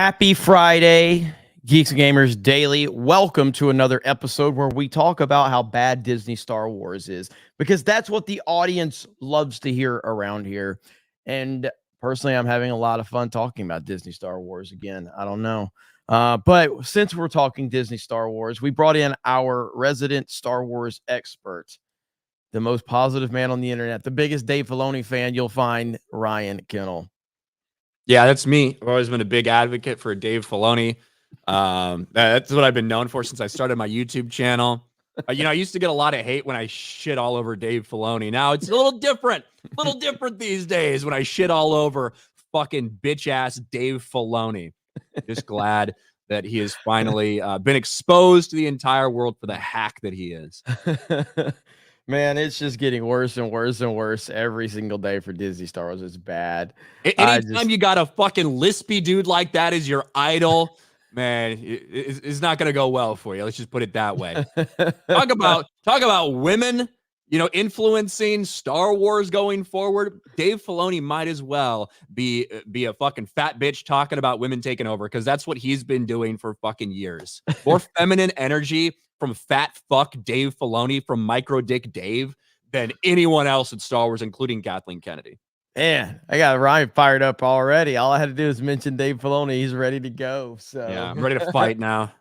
Happy Friday, Geeks Gamers Daily. Welcome to another episode where we talk about how bad Disney Star Wars is, because that's what the audience loves to hear around here. And personally, I'm having a lot of fun talking about Disney Star Wars again. I don't know. But since we're talking Disney Star Wars, we brought in our resident Star Wars expert, the most positive man on the internet, the biggest Dave Filoni fan you'll find, Ryan Kennel. Yeah, that's me. I've always been a big advocate for Dave Filoni. That's what I've been known for since I started my YouTube channel. I used to get a lot of hate when I shit all over Dave Filoni. Now it's a little different these days when I shit all over fucking bitch ass Dave Filoni. Just glad that he has finally been exposed to the entire world for the hack that he is. Man, it's just getting worse and worse and worse every single day for Disney Star Wars. It's bad. Anytime you got a fucking lispy dude like that as your idol, man, it's not going to go well for you. Let's just put it that way. Talk about women, influencing Star Wars going forward. Dave Filoni might as well be a fucking fat bitch talking about women taking over, because that's what he's been doing for fucking years. More feminine energy from fat fuck Dave Filoni, from Micro Dick Dave, than anyone else in Star Wars, including Kathleen Kennedy. Man, I got Ryan fired up already. All I had to do is mention Dave Filoni. He's ready to go. So yeah, I'm ready to fight now.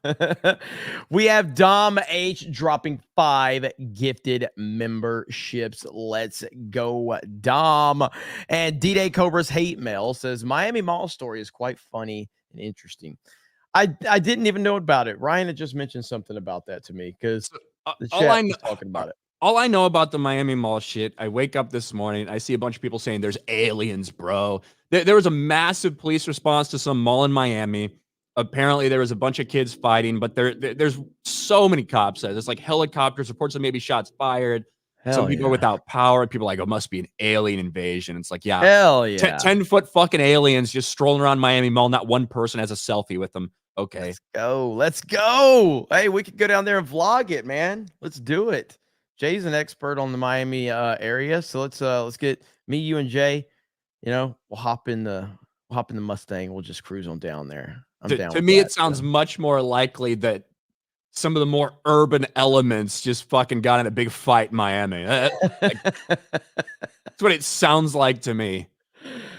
We have Dom H dropping 5 gifted memberships. Let's go, Dom. And D-Day Cobra's hate mail says Miami Mall story is quite funny and interesting. I didn't even know about it. Ryan had just mentioned something about that to me, because the chat was talking about it. All I know about the Miami Mall shit, I wake up this morning, I see a bunch of people saying there's aliens, bro. There was a massive police response to some mall in Miami. Apparently, there was a bunch of kids fighting, but there's so many cops. There's like helicopters, reports of maybe shots fired. Some people are without power. People are like, it must be an alien invasion. It's like, yeah. Hell yeah. 10-foot fucking aliens just strolling around Miami Mall. Not one person has a selfie with them. Okay. Let's go. Hey, we could go down there and vlog it, man. Let's do it. Jay's an expert on the Miami area, so let's get me, you, and Jay. We'll hop in the Mustang. We'll just cruise on down there. To me, it sounds much more likely that some of the more urban elements just fucking got in a big fight in Miami. That's what it sounds like to me.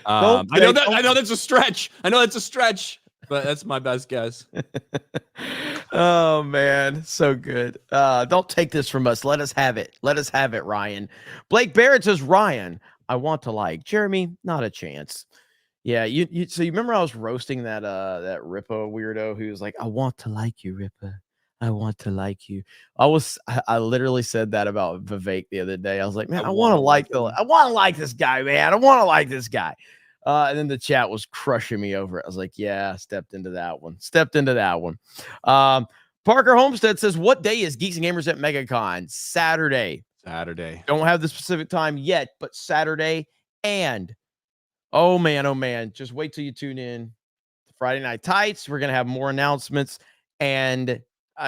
I know that's a stretch. But that's my best guess. Oh, man. So good. Don't take this from us. Let us have it. Ryan. Blake Barrett says, Ryan, I want to like. Jeremy, not a chance. Yeah, so you remember I was roasting that Rippa weirdo who was like, I want to like you, Rippa. I want to like you. I literally said that about Vivek the other day. I was like, man, I want to like this guy, man. I want to like this guy. And then the chat was crushing me over it. I was like, yeah, stepped into that one. Parker Homestead says, what day is Geeks and Gamers at Megacon? Saturday. Don't have the specific time yet, but Saturday. And oh man, just wait till you tune in to Friday Night Tights. We're going to have more announcements, and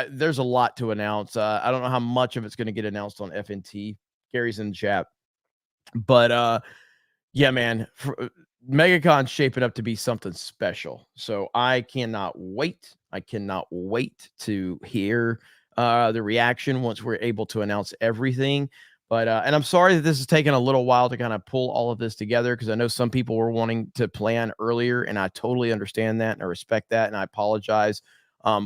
there's a lot to announce. I don't know how much of it's going to get announced on FNT. Gary's in the chat. But yeah, man, Megacon's shaping up to be something special. So I cannot wait. To hear the reaction once we're able to announce everything. But and I'm sorry that this has taken a little while to kind of pull all of this together, because I know some people were wanting to plan earlier, and I totally understand that and I respect that, and I apologize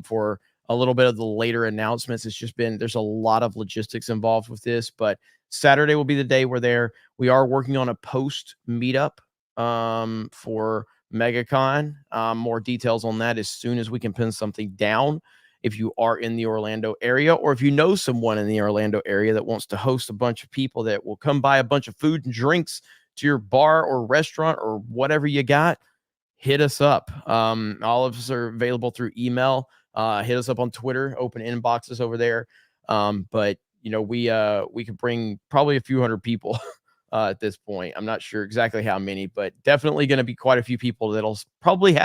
for a little bit of the later announcements. It's just been, there's a lot of logistics involved with this, but Saturday will be the day we're there. We are working on a post meetup for Megacon. More details on that as soon as we can pin something down. If you are in the Orlando area, or if you know someone in the Orlando area that wants to host a bunch of people that will come buy a bunch of food and drinks to your bar or restaurant or whatever you got, hit us up. All of us are available through email. Hit us up on Twitter, open inboxes over there. But we could bring probably a few hundred people at this point. I'm not sure exactly how many, but definitely going to be quite a few people that'll probably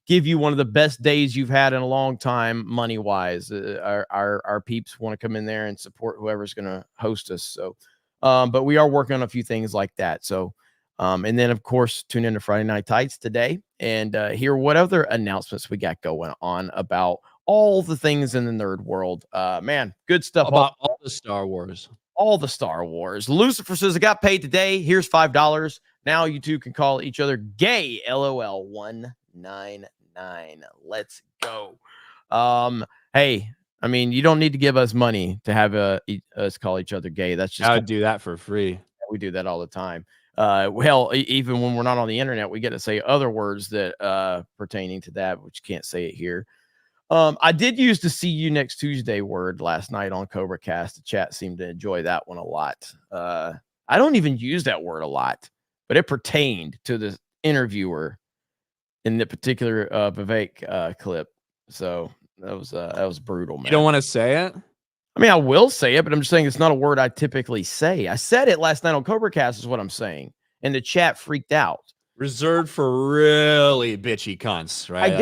give you one of the best days you've had in a long time, money wise. Our peeps want to come in there and support whoever's going to host us. So, but we are working on a few things like that. So, And then, of course, tune in to Friday Night Tights today and hear what other announcements we got going on about all the things in the nerd world. Man, good stuff. About all the Star Wars. All the Star Wars. Lucifer says, I got paid today. Here's $5. Now you two can call each other gay. LOL 199. Let's go. Hey, I mean, you don't need to give us money to have us call each other gay. That's just I would do that for free. We do that all the time. Well, even when we're not on the internet, we get to say other words that pertaining to that, which can't say it here. I did use the see you next Tuesday word last night on CobraCast. The chat seemed to enjoy that one a lot. I don't even use that word a lot, but it pertained to the interviewer in the particular Vivek clip. So that was brutal, man. You don't want to say it? I mean, I will say it, but I'm just saying it's not a word I typically say. I said it last night on CobraCast is what I'm saying. And the chat freaked out. Reserved for really bitchy cunts, right?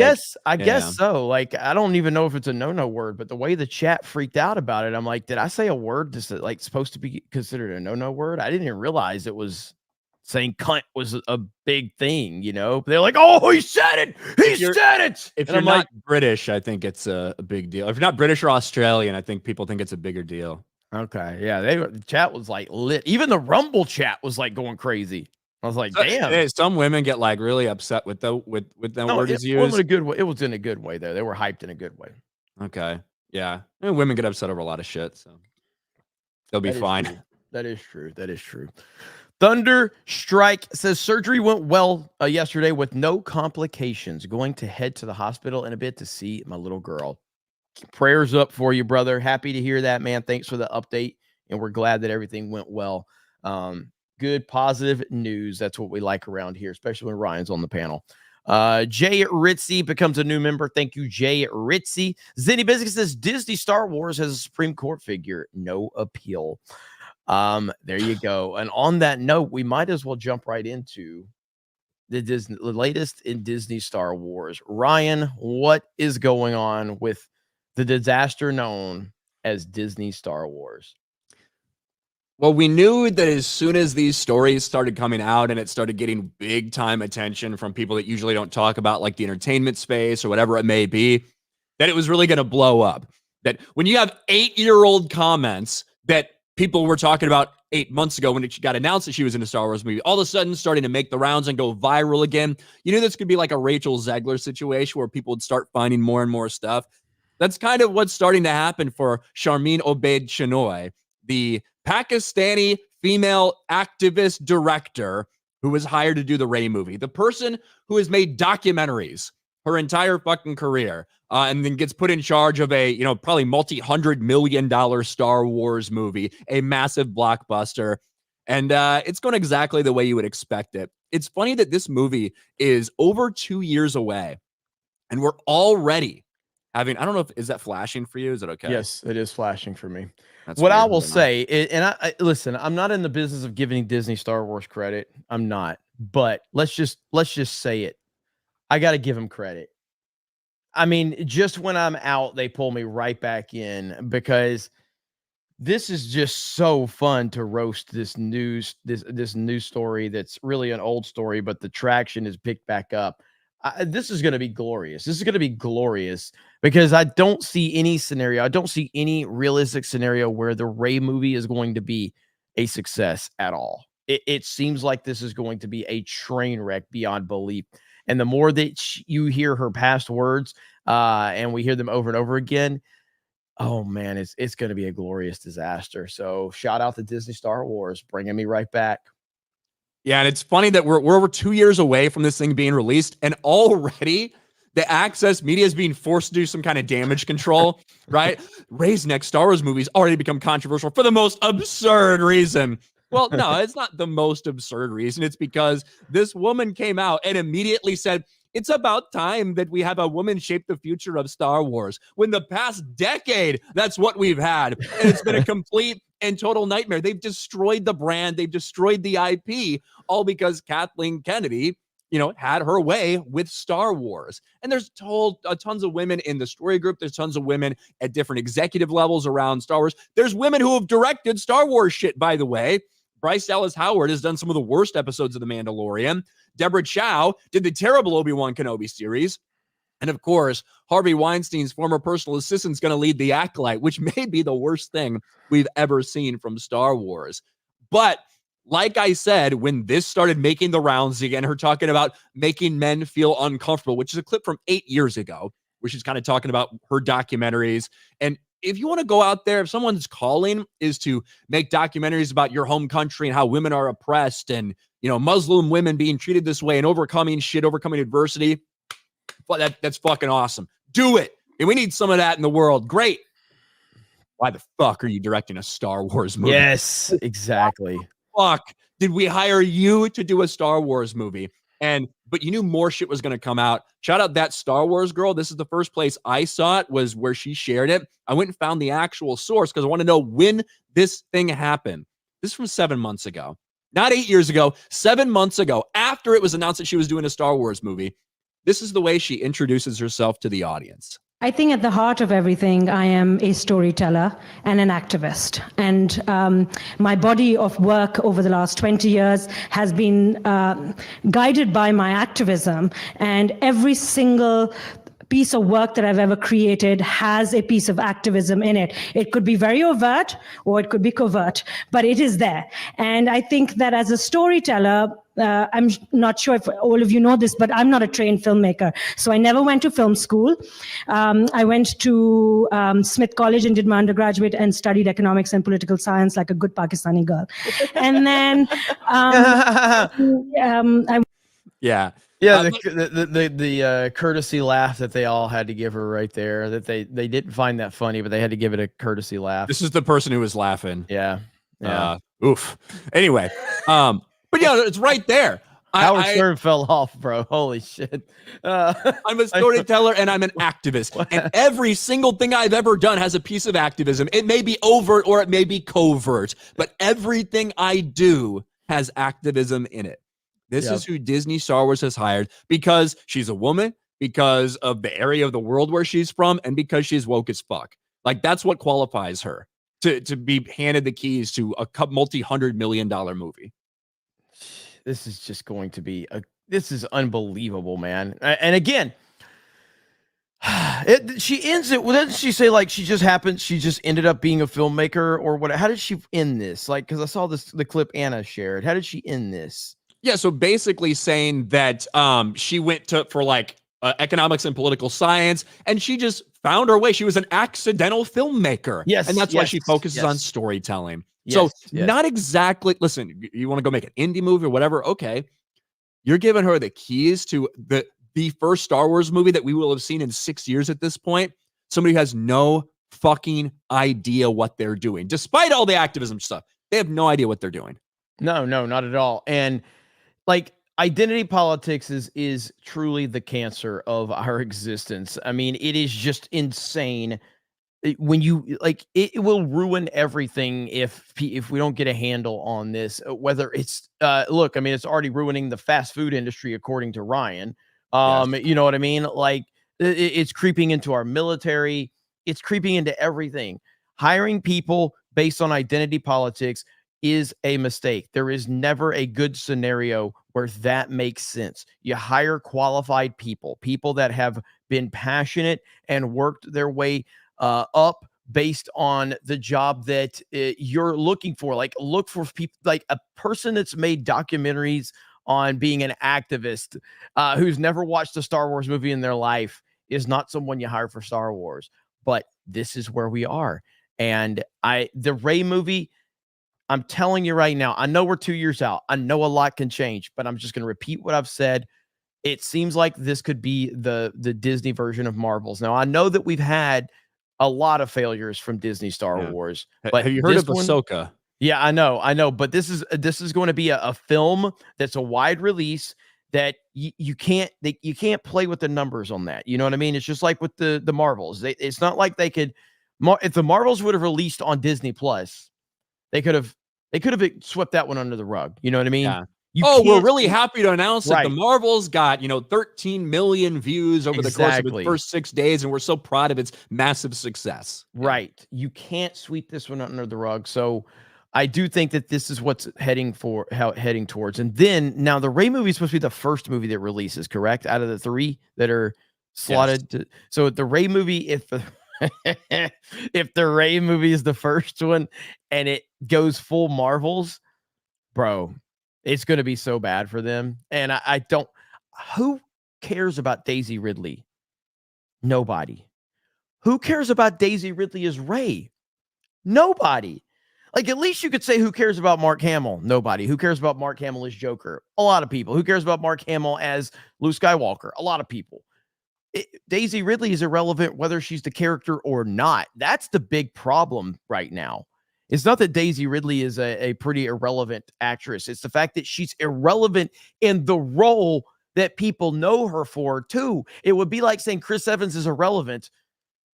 I guess so. Like, I don't even know if it's a no word, but the way the chat freaked out about it, I'm like, did I say a word that's like supposed to be considered a no word? I didn't even realize it was saying cunt was a big thing, you know? They're like, oh, he said it. He said it. If you're not British, I think it's a big deal. If you're not British or Australian, I think people think it's a bigger deal. Okay. Yeah. The chat was like lit. Even the Rumble chat was like going crazy. I was like, damn. Some women get like really upset with the word is used. It was in a good way. It was in a good way though. They were hyped in a good way. Okay. Yeah. And women get upset over a lot of shit, so they'll be fine. That is true. That is true. Thunder Strike says surgery went well yesterday with no complications. Going to head to the hospital in a bit to see my little girl. Prayers up for you, brother. Happy to hear that, man. Thanks for the update. And we're glad that everything went well. Good, positive news. That's what we like around here, especially when Ryan's on the panel. Jay Ritzy becomes a new member. Thank you, Jay Ritzy. Zenny Business says Disney Star Wars has a Supreme Court figure. No appeal. There you go. And on that note, we might as well jump right into the latest in Disney Star Wars. Ryan, what is going on with the disaster known as Disney Star Wars? Well, we knew that as soon as these stories started coming out and it started getting big time attention from people that usually don't talk about like the entertainment space or whatever it may be, that it was really going to blow up. That when you have 8-year-old comments that people were talking about 8 months ago when it got announced that she was in a Star Wars movie, all of a sudden starting to make the rounds and go viral again. You knew this could be like a Rachel Zegler situation where people would start finding more and more stuff. That's kind of what's starting to happen for Sharmeen Obaid Chinoy, the Pakistani female activist director who was hired to do the Rey movie, the person who has made documentaries her entire fucking career, and then gets put in charge of a, probably multi-$100 million Star Wars movie, a massive blockbuster. And it's going exactly the way you would expect it. It's funny that this movie is over 2 years away and we're already having, I don't know is that flashing for you? Is it okay? Yes, it is flashing for me. That's what weird, I will say, and I listen, I'm not in the business of giving Disney Star Wars credit. I'm not, but let's just say it. I got to give them credit. I mean, just when I'm out, they pull me right back in because this is just so fun to roast this news story that's really an old story, but the traction is picked back up. This is going to be glorious. This is going to be glorious because I don't see any scenario. I don't see any realistic scenario where the Rey movie is going to be a success at all. It seems like this is going to be a train wreck beyond belief. And the more that you hear her past words and we hear them over and over again, oh man, it's going to be a glorious disaster. So shout out to Disney Star Wars, bringing me right back. Yeah, and it's funny that we're over 2 years away from this thing being released, and already the Access Media is being forced to do some kind of damage control, right? Rey's next Star Wars movie's already become controversial for the most absurd reason. Well, no, it's not the most absurd reason. It's because this woman came out and immediately said, it's about time that we have a woman shape the future of Star Wars. When the past decade, that's what we've had. And it's been a complete and total nightmare. They've destroyed the brand. They've destroyed the IP, all because Kathleen Kennedy, had her way with Star Wars. And there's tons of women in the story group. There's tons of women at different executive levels around Star Wars. There's women who have directed Star Wars shit, by the way. Bryce Dallas Howard has done some of the worst episodes of The Mandalorian. Deborah Chow did the terrible Obi-Wan Kenobi series. And of course, Harvey Weinstein's former personal assistant is going to lead The Acolyte, which may be the worst thing we've ever seen from Star Wars. But like I said, when this started making the rounds again, her talking about making men feel uncomfortable, which is a clip from 8 years ago, where she's kind of talking about her documentaries. And if you want to go out there, if someone's calling is to make documentaries about your home country and how women are oppressed and, Muslim women being treated this way and overcoming adversity, well, that's fucking awesome. Do it. And we need some of that in the world. Great. Why the fuck are you directing a Star Wars movie? Yes, exactly. Fuck did we hire you to do a Star Wars movie? But you knew more shit was going to come out. Shout out that Star Wars girl. This is the first place I saw it, was where she shared it. I went and found the actual source because I want to know when this thing happened. This is from 7 months ago, not 8 years ago, 7 months ago, after it was announced that she was doing a Star Wars movie. This is the way she introduces herself to the audience. I think at the heart of everything, I am a storyteller and an activist. And my body of work over the last 20 years has been guided by my activism. And every single piece of work that I've ever created has a piece of activism in it. It could be very overt or it could be covert, but it is there. And I think that as a storyteller, I'm not sure if all of you know this, but I'm not a trained filmmaker. So I never went to film school. I went to Smith College and did my undergraduate and studied economics and political science like a good Pakistani girl. And then the courtesy laugh that they all had to give her right there, that they didn't find that funny, but they had to give it a courtesy laugh. This is the person who was laughing. Yeah. Oof. Anyway, but yeah, it's right there. Howard Stern fell off, bro. Holy shit. I'm a storyteller and I'm an activist. And every single thing I've ever done has a piece of activism. It may be overt or it may be covert, but everything I do has activism in it. This is who Disney Star Wars has hired because she's a woman, because of the area of the world where she's from, and because she's woke as fuck. Like, that's what qualifies her to be handed the keys to a multi-$100 million movie. This is just going to be this is unbelievable, man. And again, she ends it. Well, doesn't she say like she just ended up being a filmmaker or what? How did she end this? Like, because I saw the clip Anna shared. How did she end this? Yeah, so basically saying that she went for economics and political science, and she just found her way. She was an accidental filmmaker. Yes, and that's why she focuses on storytelling. Not exactly, listen, you want to go make an indie movie or whatever, okay. You're giving her the keys to the first Star Wars movie that we will have seen in 6 years at this point. Somebody who has no fucking idea what they're doing. Despite all the activism stuff, they have no idea what they're doing. No, not at all. And like, identity politics is truly the cancer of our existence. I mean, it is just insane. When you it will ruin everything if we don't get a handle on this, whether it's look, I mean, it's already ruining the fast food industry, according to Ryan. Yes. You know what I mean? Like, it's creeping into our military. It's creeping into everything. Hiring people based on identity politics is a mistake. There is never a good scenario where that makes sense. You hire qualified people that have been passionate and worked their way up based on the job that you're looking for. Like, look for people, like a person that's made documentaries on being an activist, who's never watched a Star Wars movie in their life, is not someone you hire for Star Wars. But this is where we are. And the Rey movie, I'm telling you right now, I know we're 2 years out. I know a lot can change, but I'm just going to repeat what I've said. It seems like this could be the Disney version of Marvels. Now, I know that we've had a lot of failures from Disney Star Wars. But have you heard of Ahsoka? Yeah, I know. But this is going to be a film that's a wide release that you can't play with the numbers on that. You know what I mean? It's just like with the Marvels. It's not like they could. If the Marvels would have released on Disney Plus, they could have swept that one under the rug. You know what I mean? Yeah. We're really happy to announce that the Marvels got 13 million views over the course of its first 6 days, and we're so proud of its massive success. Right. You can't sweep this one under the rug. So I do think that this is what's heading towards. And then now the Rey movie is supposed to be the first movie that releases, correct? Out of the 3 that are slotted to, so the Rey movie, if if the Rey movie is the first one and it goes full Marvels, bro, it's going to be so bad for them. And I don't, who cares about Daisy Ridley? Nobody. Who cares about Daisy Ridley as Rey? Nobody. Like, at least you could say, who cares about Mark Hamill? Nobody. Who cares about Mark Hamill as Joker? A lot of people. Who cares about Mark Hamill as Luke Skywalker? A lot of people. Daisy Ridley is irrelevant whether she's the character or not. That's the big problem right now. It's not that Daisy Ridley is a pretty irrelevant actress. It's the fact that she's irrelevant in the role that people know her for, too. It would be like saying Chris Evans is irrelevant,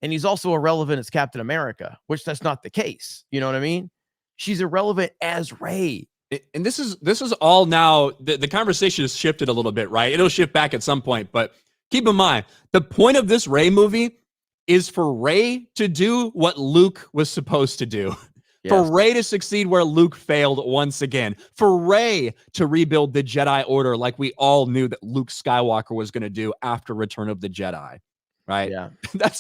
and he's also irrelevant as Captain America, which that's not the case. You know what I mean? She's irrelevant as Rey. And this is all now, the conversation has shifted a little bit, right? It'll shift back at some point, but keep in mind, the point of this Rey movie is for Rey to do what Luke was supposed to do. Yes. For Rey to succeed where Luke failed once again. For Rey to rebuild the Jedi Order like we all knew that Luke Skywalker was going to do after Return of the Jedi. Right? Yeah. That's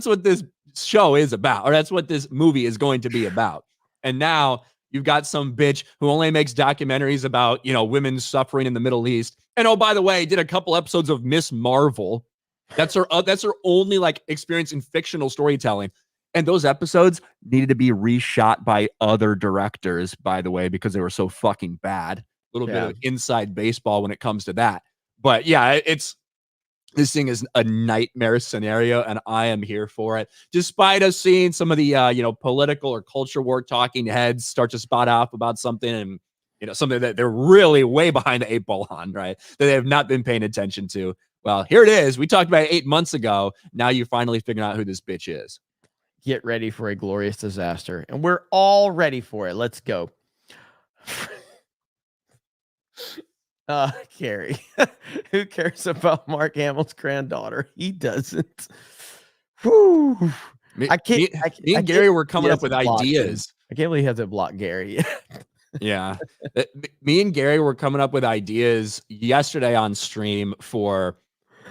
what this show is about, or that's what this movie is going to be about. And now you've got some bitch who only makes documentaries about, women suffering in the Middle East. And oh, by the way, did a couple episodes of Miss Marvel. That's her only like experience in fictional storytelling. And those episodes needed to be reshot by other directors, by the way, because they were so fucking bad. A little bit of inside baseball when it comes to that. But yeah, this thing is a nightmare scenario, and I am here for it. Despite us seeing some of the, political or culture war talking heads start to spot off about something and, something that they're really way behind the 8 ball on, right? That they have not been paying attention to. Well, here it is. We talked about it 8 months ago. Now you're finally figuring out who this bitch is. Get ready for a glorious disaster. And we're all ready for it. Let's go. Carrie, who cares about Mark Hamill's granddaughter? He doesn't. Whew. Me and Gary were coming up with ideas. I can't believe he has to block Gary. Yeah. Me and Gary were coming up with ideas yesterday on stream for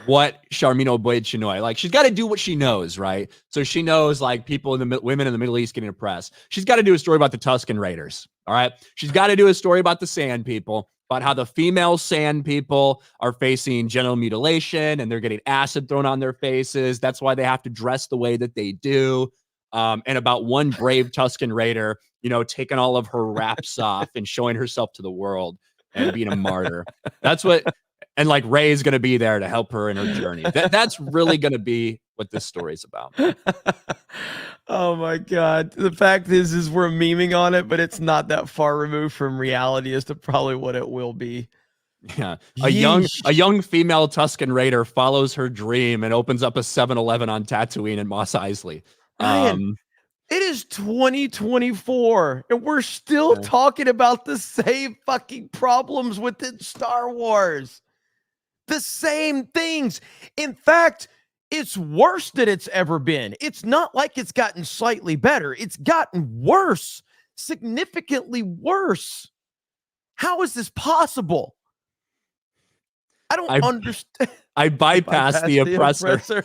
what Charmin Oboye-Chinoy, like, she's got to do what she knows, right? So she knows, like, women in the Middle East getting oppressed. She's got to do a story about the Tusken Raiders, all right? She's got to do a story about the Sand People, about how the female Sand People are facing genital mutilation and they're getting acid thrown on their faces. That's why they have to dress the way that they do. And about one brave Tusken Raider, taking all of her wraps off and showing herself to the world and being a martyr. That's what... And like Rey is going to be there to help her in her journey. That's really going to be what this story is about. Oh my God. The fact is we're memeing on it, but it's not that far removed from reality as to probably what it will be. Yeah. A young female Tusken Raider follows her dream and opens up a 7-Eleven on Tatooine and Mos Eisley. It is 2024 and we're still talking about the same fucking problems within Star Wars. The same things. In fact, it's worse than it's ever been. It's not like it's gotten slightly better. It's gotten worse, significantly worse. How is this possible? I don't understand. I bypassed the oppressor.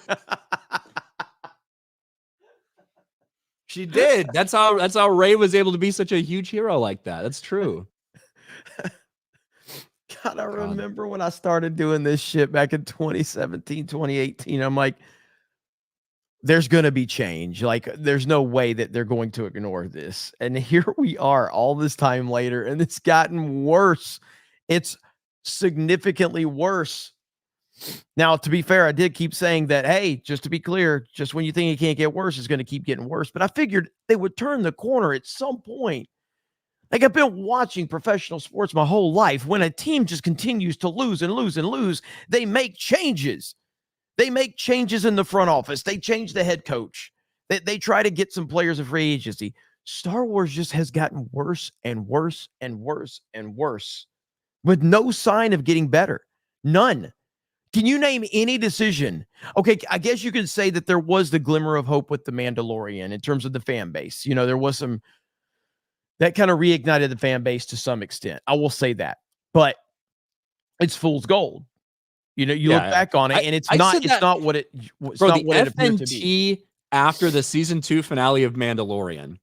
She did. That's how Rey was able to be such a huge hero like that. That's true. God, I remember when I started doing this shit back in 2017, 2018. I'm like, there's going to be change. Like, there's no way that they're going to ignore this. And here we are all this time later, and it's gotten worse. It's significantly worse. Now, to be fair, I did keep saying that, hey, just to be clear, just when you think it can't get worse, it's going to keep getting worse. But I figured they would turn the corner at some point. Like, I've been watching professional sports my whole life. When a team just continues to lose and lose and lose, they make changes. They make changes in the front office. They change the head coach. They try to get some players of free agency. Star Wars just has gotten worse and worse and worse and worse with no sign of getting better. None. Can you name any decision? Okay, I guess you could say that there was the glimmer of hope with The Mandalorian in terms of the fan base. There was some that kind of reignited the fan base to some extent. I will say that, but it's fool's gold. You know, you look back on it, and it's not what it appeared to be. After the season 2 finale of Mandalorian,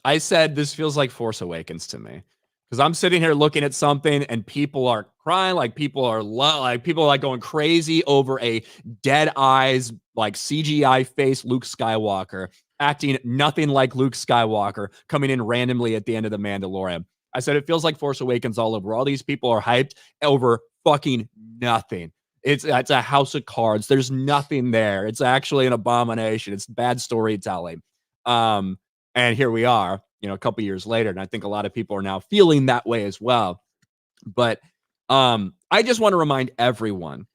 I said this feels like Force Awakens to me, because I'm sitting here looking at something and people are crying, like people are going crazy over a dead eyes, like CGI face Luke Skywalker acting nothing like Luke Skywalker coming in randomly at the end of the Mandalorian. I said it feels like Force Awakens all over. All these people are hyped over fucking nothing. It's a house of cards. There's nothing there. It's actually an abomination. It's bad storytelling. And here we are, you know, a couple years later, and I think a lot of people are now feeling that way as well. But I just want to remind everyone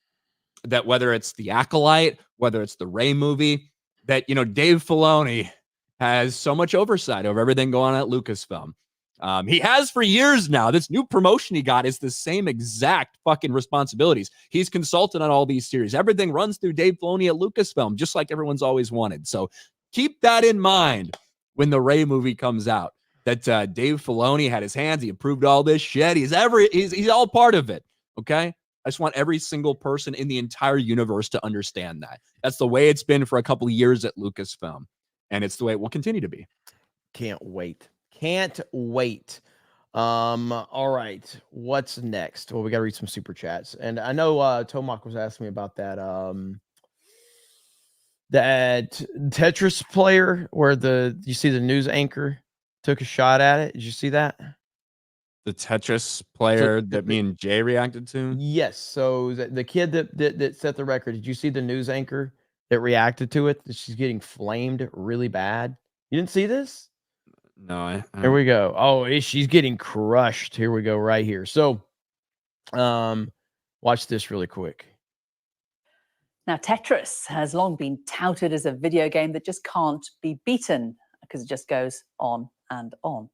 that whether it's The Acolyte, whether it's the Rey movie, that, you know, Dave Filoni has so much oversight over everything going on at Lucasfilm. He has for years now. This new promotion he got is the same exact fucking responsibilities. He's consulted on all these series. Everything runs through Dave Filoni at Lucasfilm, just like everyone's always wanted. So keep that in mind when the Rey movie comes out, that Dave Filoni had his hands. He approved all this shit. He's all part of it. Okay. I just want every single person in the entire universe to understand that. That's the way it's been for a couple of years at Lucasfilm, and it's the way it will continue to be. Can't wait. Can't wait. All right. What's next? Well, we got to read some super chats. And I know Tomac was asking me about that that Tetris player where you see the news anchor took a shot at it. Did you see that? The Tetris player that me and Jay reacted to? Yes. So the kid that set the record, did you see the news anchor that reacted to it? She's getting flamed really bad. You didn't see this? No, Here we go. Oh, she's getting crushed. Here we go right here. So watch this really quick. Now, Tetris has long been touted as a video game that just can't be beaten because it just goes on and on.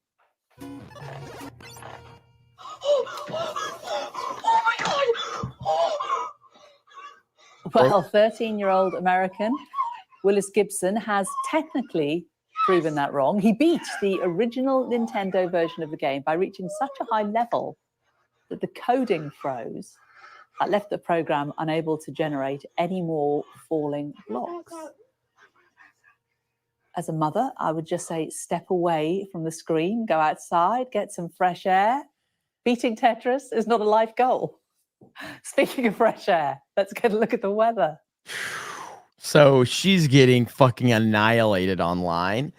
Oh my God! Well, 13-year-old American Willis Gibson has technically proven that wrong. He beat the original Nintendo version of the game by reaching such a high level that the coding froze. That left the program unable to generate any more falling blocks. As a mother, I would just say step away from the screen, go outside, get some fresh air. Beating Tetris is not a life goal. Speaking of fresh air, let's get a look at the weather. So she's getting fucking annihilated online.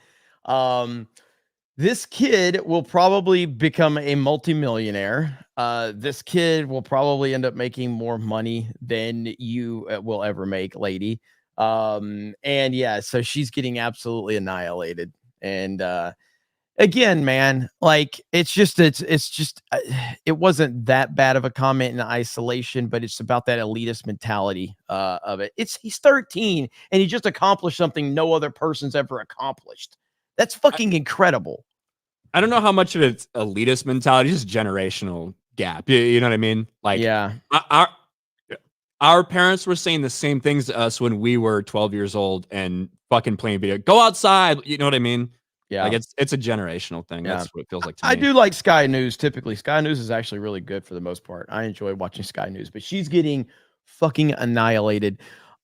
This kid will probably become a multimillionaire. This kid will probably end up making more money than you will ever make, lady. And yeah, so she's getting absolutely annihilated. And again, man, like it's just it wasn't that bad of a comment in isolation, but it's about that elitist mentality of it. He's 13 and he just accomplished something no other person's ever accomplished. That's fucking incredible. I don't know how much of it's elitist mentality, just generational gap. You know what I mean? Like, yeah, our parents were saying the same things to us when we were 12 years old and fucking playing video. Go outside. You know what I mean? Yeah. Like it's a generational thing. Yeah. That's what it feels like to me. I do like Sky News. Typically, Sky News is actually really good for the most part. I enjoy watching Sky News, but she's getting fucking annihilated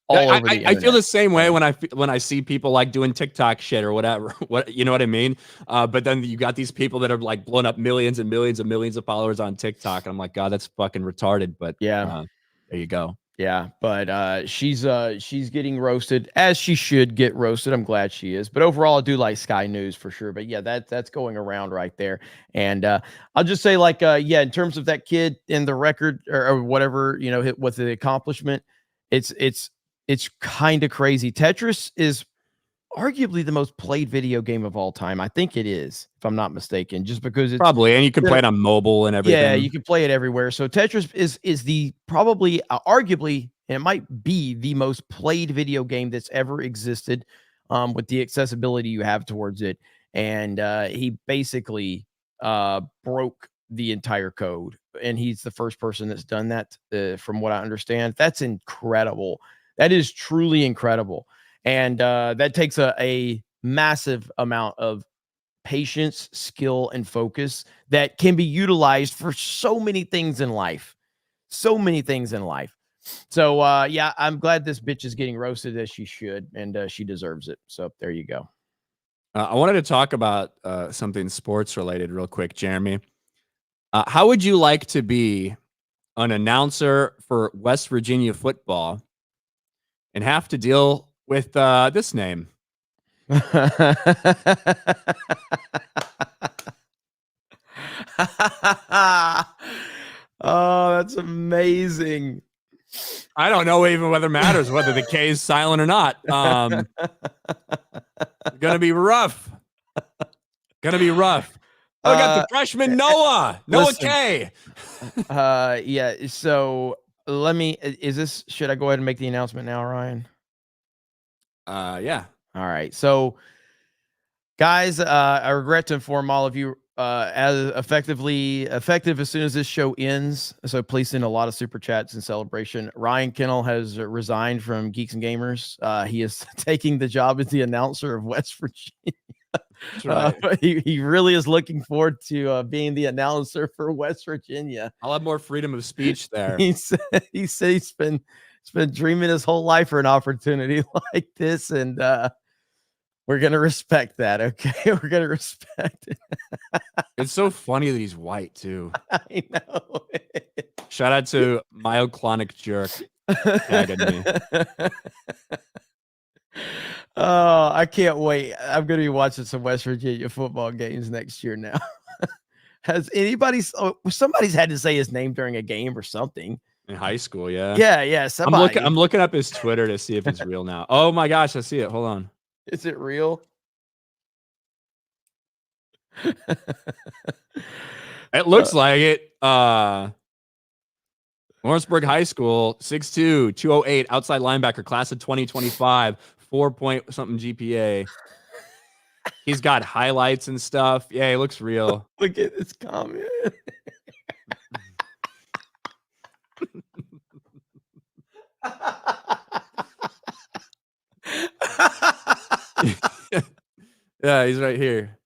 all over the internet. I feel the same way when I see people like doing TikTok shit or whatever. You know what I mean? But then you got these people that are like blowing up millions and millions and millions of followers on TikTok. And I'm like, God, that's fucking retarded. But yeah, there you go. Yeah, but she's getting roasted, as she should get roasted. I'm glad she is. But overall, I do like Sky News for sure. But yeah, that's going around right there. And I'll just say, like, yeah, in terms of that kid in the record or whatever, you know, with the accomplishment, it's kind of crazy. Tetris is arguably the most played video game of all time. I think it is, if I'm not mistaken, just because it's probably, and you can play it on mobile and everything. Yeah, you can play it everywhere. So Tetris is the probably arguably, and it might be the most played video game that's ever existed, with the accessibility you have towards it. And he basically broke the entire code, and he's the first person that's done that, from what I understand. That's incredible. That is truly incredible. And that takes a massive amount of patience, skill, and focus that can be utilized for so many things in life. So many things in life. So, yeah, I'm glad this bitch is getting roasted as she should, and she deserves it. So there you go. I wanted to talk about something sports related real quick, Jeremy. How would you like to be an announcer for West Virginia football and have to deal with this name? Oh, that's amazing. I don't know even whether it matters whether the K is silent or not. Gonna be rough. Gonna be rough. Oh, I got the freshman Noah listen, K. Yeah. So should I go ahead and make the announcement now, Ryan? Yeah. All right. So, guys, I regret to inform all of you, as effective as soon as this show ends. So please send a lot of super chats in celebration. Ryan Kennel has resigned from Geeks and Gamers. He is taking the job as the announcer of West Virginia. That's right. He really is looking forward to being the announcer for West Virginia. I'll have more freedom of speech there. He said he's been dreaming his whole life for an opportunity like this, and we're gonna respect that. Okay, we're gonna respect it. It's so funny that he's white too. I know. Shout out to myoclonic jerk. Tagging me. Oh, I can't wait. I'm going to be watching some West Virginia football games next year now. Has somebody's had to say his name during a game or something. In high school, yeah. Yeah, somebody. I'm looking up his Twitter to see if it's real now. Oh my gosh, I see it. Hold on. Is it real? It looks like it. Lawrenceburg High School, 6'2", 208, outside linebacker, class of 2025, 4-point-something GPA. He's got highlights and stuff. Yeah, he looks real. Look at this comment. Yeah, he's right here.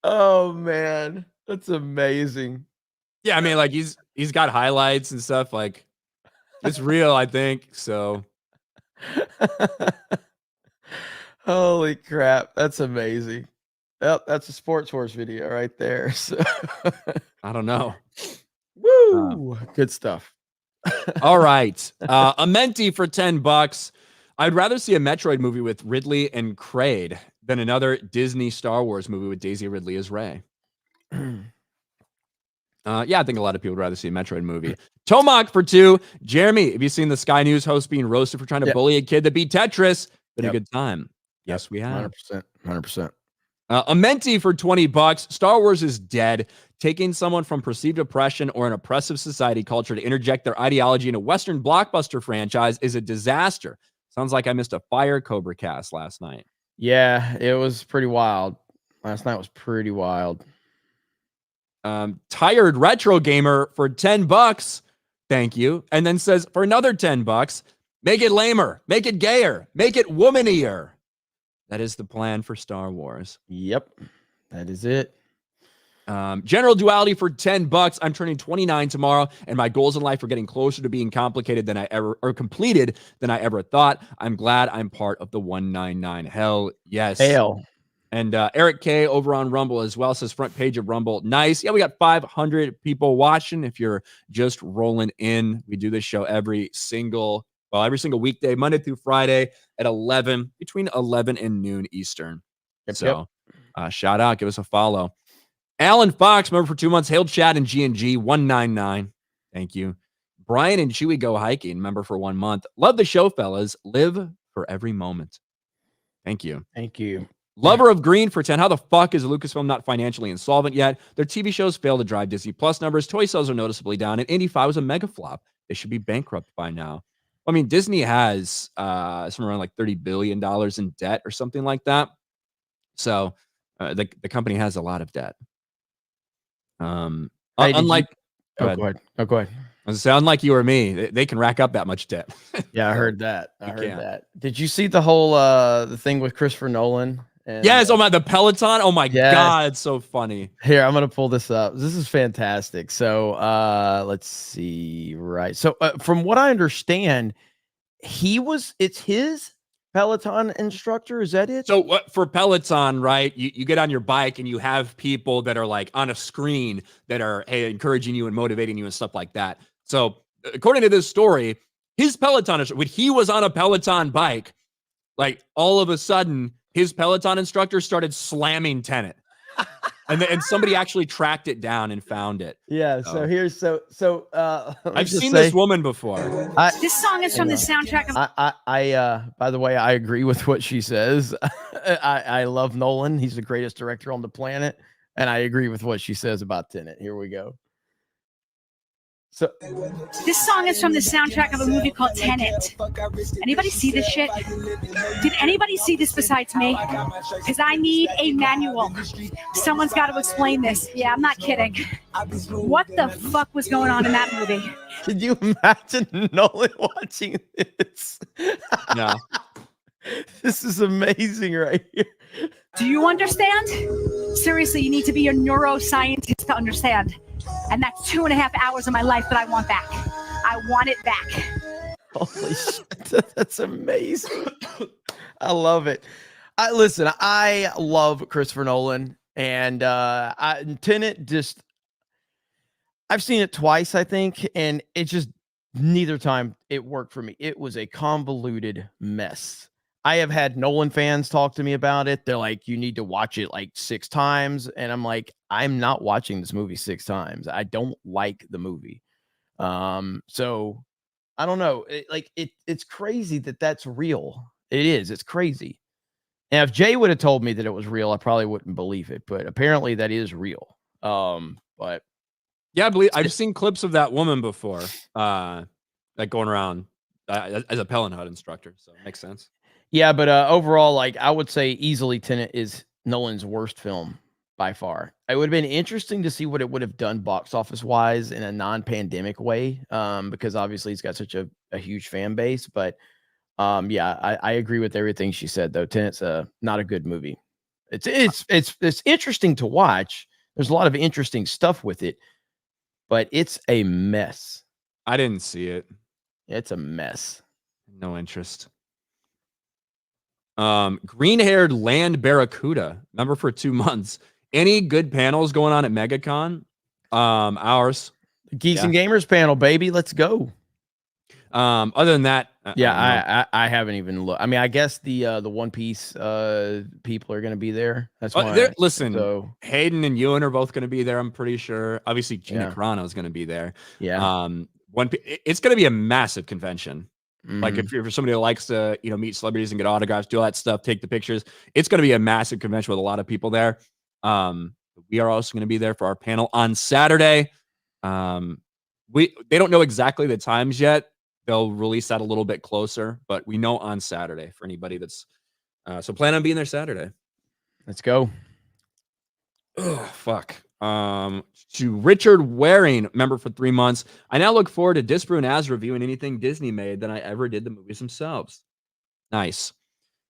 Oh man, that's amazing. Yeah, I mean, like he's got highlights and stuff. Like it's real, I think. So, holy crap, that's amazing. Yep, that's a Sports Horse video right there. So. I don't know. Woo, good stuff. All right, a Menti for $10. I'd rather see a Metroid movie with Ridley and Kraid than another Disney Star Wars movie with Daisy Ridley as Rey. Yeah, I think a lot of people would rather see a Metroid movie. Tomac for $2. Jeremy, have you seen the Sky News host being roasted for trying to bully a kid that beat Tetris? Been a good time. Yes, we have. 100%. A Menti for $20. Star Wars is dead. Taking someone from perceived oppression or an oppressive society culture to interject their ideology in a Western blockbuster franchise is a disaster. Sounds like I missed a fire CobraCast last night. Yeah, it was pretty wild. Last night was pretty wild. Tired retro gamer for $10. Thank you. And then says for another $10, make it lamer, make it gayer, make it womanier. That is the plan for Star Wars. Yep, that is it. General Duality for $10. I'm turning 29 tomorrow, and my goals in life are getting closer to being completed than I ever thought. I'm glad I'm part of the 199. Hell yes. Hell. And Eric K over on Rumble as well says front page of Rumble. Nice. Yeah, we got 500 people watching. If you're just rolling in, we do this show every single weekday, Monday through Friday at between 11 and noon Eastern. Yep. Shout out, give us a follow. Alan Fox, member for 2 months, hailed Chad and G&G 199. Thank you. Brian and Chewy go hiking, member for 1 month. Love the show, fellas. Live for every moment. Thank you. Thank you. Lover of Green for 10. How the fuck is Lucasfilm not financially insolvent yet? Their TV shows fail to drive Disney Plus numbers. Toy sales are noticeably down. And Indy 5 was a mega flop. They should be bankrupt by now. I mean, Disney has somewhere around like $30 billion in debt or something like that. So the company has a lot of debt. Go ahead. Sound like you or me. They can rack up that much debt. Yeah, I heard that. I heard that. Did you see the whole the thing with Christopher Nolan? And, yes, oh my, the Peloton. Oh my God, it's so funny. Here, I'm gonna pull this up. This is fantastic. So let's see. Right. So from what I understand, it's his Peloton instructor. Is that it? So what for Peloton, right? You get on your bike and you have people that are like on a screen that are encouraging you and motivating you and stuff like that. So according to this story, his Peloton, when he was on a Peloton bike, like all of a sudden his Peloton instructor started slamming Tenant. And somebody actually tracked it down and found it. Yeah. So here's I've seen this woman before. This song is from the soundtrack of. I by the way, I agree with what she says. I love Nolan. He's the greatest director on the planet, and I agree with what she says about Tenant. Here we go. So this song is from the soundtrack of a movie called Tenant. Anybody see this shit? Did anybody see this besides me? Because I need a manual. Someone's got to explain this. Yeah, I'm not kidding. What the fuck was going on in that movie? Can you imagine Nolan watching this? No. This is amazing right here. Do you understand? Seriously, you need to be a neuroscientist to understand. And that's 2.5 hours of my life that I want back. I want it back. Holy shit. That's amazing. I love it. I love Christopher Nolan, and Tenet just, I've seen it twice, I think, and it just, neither time it worked for me. It was a convoluted mess. I have had Nolan fans talk to me about it. They're like, you need to watch it like 6 times. And I'm like, I'm not watching this movie 6 times. I don't like the movie. So I don't know. It's crazy that that's real. It is. It's crazy. And if Jay would have told me that it was real, I probably wouldn't believe it. But apparently that is real. But yeah, I've seen clips of that woman before, like going around as a Peloton instructor. So it makes sense. Yeah, but overall, like I would say easily Tenet is Nolan's worst film by far. It would have been interesting to see what it would have done box office wise in a non-pandemic way, because obviously he's got such a huge fan base. But yeah, I agree with everything she said though. Tenet's not a good movie. It's interesting to watch. There's a lot of interesting stuff with it, but it's a mess. I didn't see it. It's a mess. No interest. Green-haired land barracuda, member for 2 months. Any good panels going on at Megacon? Ours. Geeks and Gamers panel, baby. Let's go. Other than that, I haven't even looked. I mean, I guess the One Piece people are going to be there. That's why. Listen, so Hayden and Ewan are both going to be there. I'm pretty sure. Obviously, Gina Carano is going to be there. Yeah. It's going to be a massive convention. Like if you're somebody that likes to, meet celebrities and get autographs, do all that stuff, take the pictures, it's going to be a massive convention with a lot of people there. We are also going to be there for our panel on Saturday. They don't know exactly the times yet. They'll release that a little bit closer, but we know on Saturday for anybody that's so plan on being there Saturday. Let's go. Oh, fuck. To Richard Waring, member for 3 months. I now look forward to Disbrew and Az reviewing anything Disney made than I ever did the movies themselves. Nice.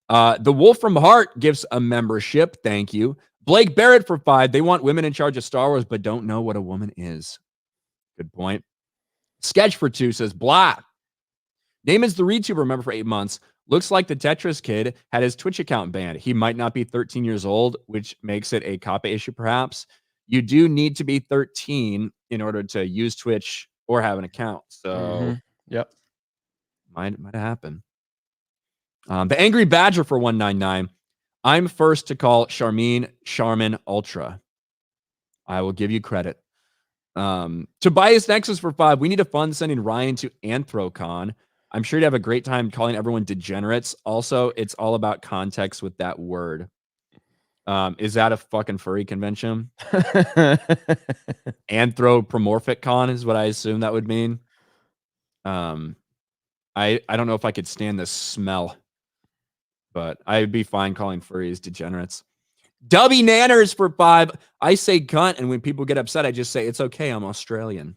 The Wolf from Heart gives a membership. Thank you. Blake Barrett for 5. They want women in charge of Star Wars, but don't know what a woman is. Good point. Sketch for 2 says, blah. Name is the ReedTuber, member for 8 months. Looks like the Tetris kid had his Twitch account banned. He might not be 13 years old, which makes it a copy issue, perhaps. You do need to be 13 in order to use Twitch or have an account. So, yep, might happen. The Angry Badger for 199. I'm first to call Charmin Ultra. I will give you credit. Tobias Nexus for 5. We need a fund sending Ryan to Anthrocon. I'm sure you'd have a great time calling everyone degenerates. Also, it's all about context with that word. Is that a fucking furry convention? Anthropomorphic con is what I assume that would mean. I don't know if I could stand the smell, but I'd be fine calling furries degenerates. Dubby Nanners for 5. I say cunt, and when people get upset, I just say it's okay. I'm Australian.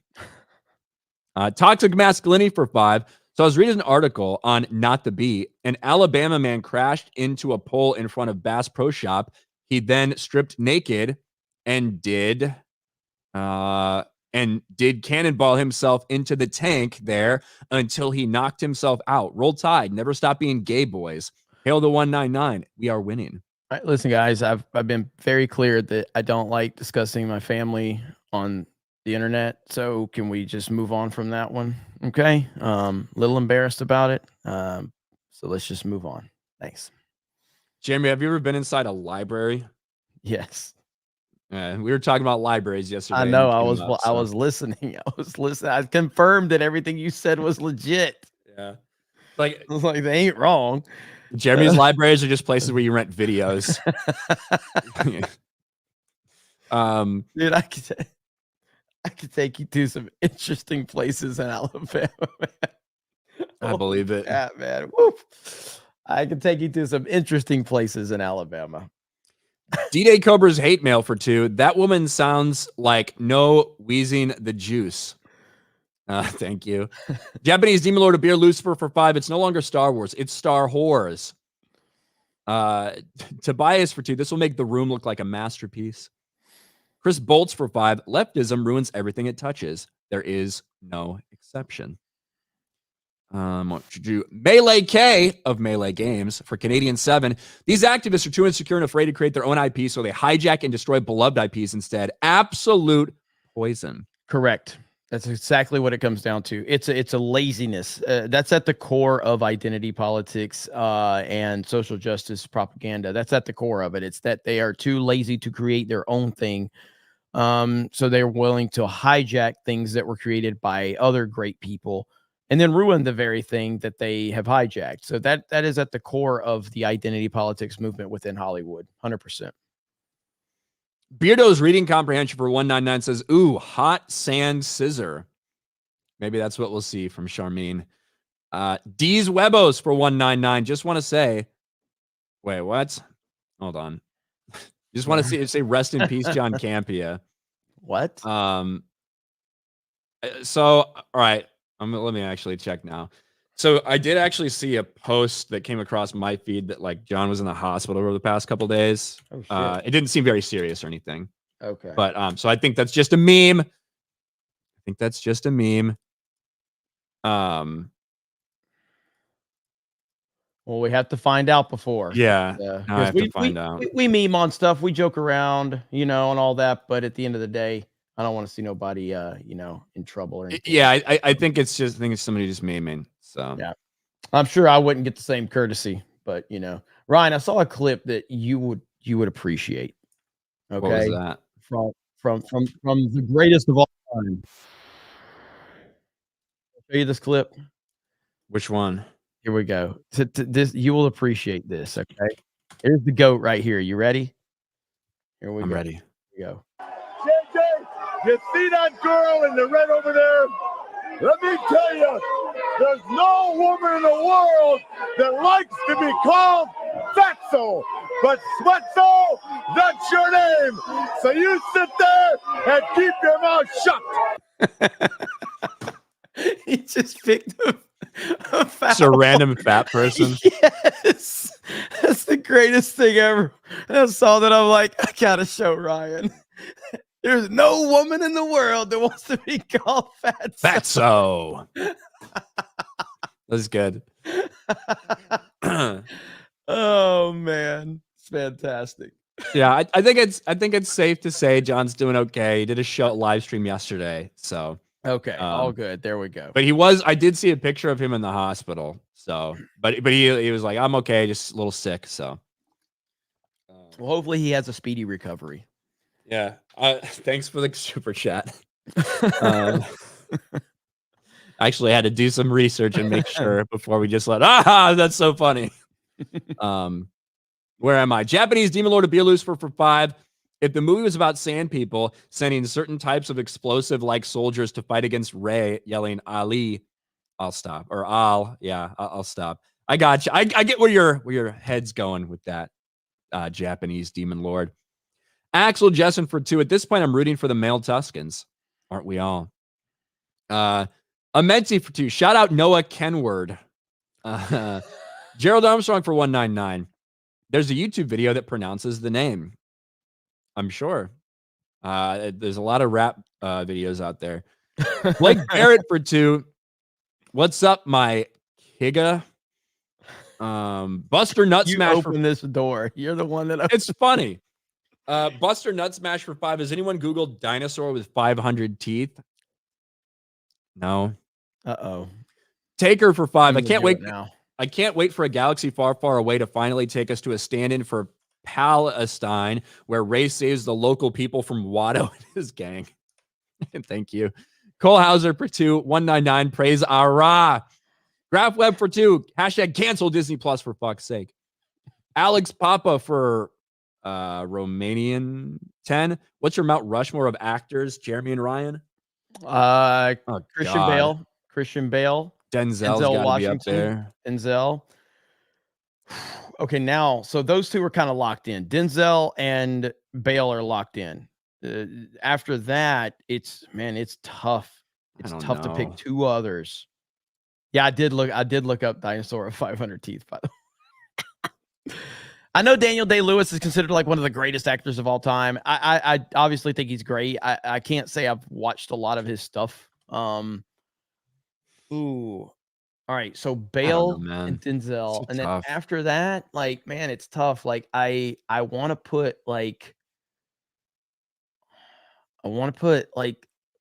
Toxic masculinity for 5. So I was reading an article on Not the Beat. An Alabama man crashed into a pole in front of Bass Pro Shop. He then stripped naked and did cannonball himself into the tank there until he knocked himself out. Roll Tide. Never stop being gay, boys. Hail the 199. We are winning. All right, listen, guys, I've been very clear that I don't like discussing my family on the internet. So can we just move on from that one? Okay. Little embarrassed about it. So let's just move on. Thanks. Jeremy, have you ever been inside a library? Yes. We were talking about libraries yesterday. I know. I was listening. I confirmed that everything you said was legit. Yeah. I was like, they ain't wrong. Jeremy's libraries are just places where you rent videos. Dude, I could take you to some interesting places in Alabama. I believe it. Yeah, man. Woo. I can take you to some interesting places in Alabama. D-Day Cobra's hate mail for 2. That woman sounds like no wheezing the juice. Thank you. Japanese Demon Lord of Beer Lucifer for 5. It's no longer Star Wars. It's Star Whores. Tobias for 2. This will make The Room look like a masterpiece. Chris Bolts for 5. Leftism ruins everything it touches. There is no exception. What should you do? Melee K of Melee Games for Canadian 7. These activists are too insecure and afraid to create their own IP, so they hijack and destroy beloved IPs instead. Absolute poison. Correct. That's exactly what it comes down to. It's a laziness. That's at the core of identity politics and social justice propaganda. That's at the core of it. It's that they are too lazy to create their own thing. So they're willing to hijack things that were created by other great people and then ruin the very thing that they have hijacked. So that is at the core of the identity politics movement within Hollywood. 100%. Beardo's reading comprehension for 199 says, ooh, hot sand scissor. Maybe that's what we'll see from Charmine. D's Webos for 199. Just want to say, wait, what? Hold on. Just want to say rest in peace, John Campion. What? So, all right. Let me actually check now. So I did actually see a post that came across my feed that like John was in the hospital over the past couple days. Oh, shit. It didn't seem very serious or anything. Okay. But so I think that's just a meme. Well, we have to find out before. Yeah. I have to find out. We meme on stuff. We joke around, and all that. But at the end of the day, I don't want to see nobody, in trouble or anything. Yeah, I think it's somebody just memeing. So yeah, I'm sure I wouldn't get the same courtesy. But Ryan, I saw a clip that you would appreciate. Okay, what was that? From the greatest of all time. I'll show you this clip. Which one? Here we go. This you will appreciate this. Okay, here's the GOAT right here. You ready? Here we go. I'm ready. Here we go. JJ, you see that girl in the red over there? Let me tell you, there's no woman in the world that likes to be called fatso, but sweatso, that's your name. So you sit there and keep your mouth shut. He just picked a It's a random fat person. Yes, that's the greatest thing ever. I saw that. I'm like, I gotta show Ryan. There's no woman in the world that wants to be called fatso. Fatso. That's good. Oh man, it's fantastic. Yeah, I think it's safe to say John's doing okay. He did a show live stream yesterday, so okay, all good. There we go. But I did see a picture of him in the hospital. So, but he was like, I'm okay, just a little sick. So, well, hopefully he has a speedy recovery. Yeah. Thanks for the super chat. I actually had to do some research and make sure before we just that's so funny. Where am I? Japanese Demon Lord of Beer Lucifer for 5. If the movie was about sand people sending certain types of explosive like soldiers to fight against Ray yelling Ali, I'll stop. Or I'll stop. I got you. I get where your head's going with that, Japanese Demon Lord. Axel Jessen for 2. At this point, I'm rooting for the male Tuscans. Aren't we all? Amenti for 2. Shout out Noah Kenward. Gerald Armstrong for 199. There's a YouTube video that pronounces the name. I'm sure. There's a lot of rap videos out there. Blake Barrett for 2. What's up, my Higa? Buster Nut You Smash open this door. You're the one that. It's funny. Buster Nut Smash for 5. Has anyone Googled dinosaur with 500 teeth? No. Uh-oh. Taker for 5. I can't wait now. I can't wait for a galaxy far, far away to finally take us to a stand-in for Palestine, where Ray saves the local people from Watto and his gang. Thank you. Cole Hauser for 2. 199. Praise Ara. Graph Web for 2. Hashtag cancel Disney Plus for fuck's sake. Alex Papa for Romanian 10. What's your Mount Rushmore of actors? Jeremy and Ryan? Christian Bale. Christian Bale. Denzel Washington. Be up there. Denzel. Okay, now, so those two are kind of locked in. Denzel and Bale are locked in. After that, it's tough. It's tough to pick 2 others. Yeah, I did look up dinosaur of 500 teeth, by the way. I know Daniel Day-Lewis is considered like one of the greatest actors of all time. I obviously think he's great. I can't say I've watched a lot of his stuff. Ooh. All right, so Bale and Denzel, so and then after that, like, man, it's tough. Like, I want to put like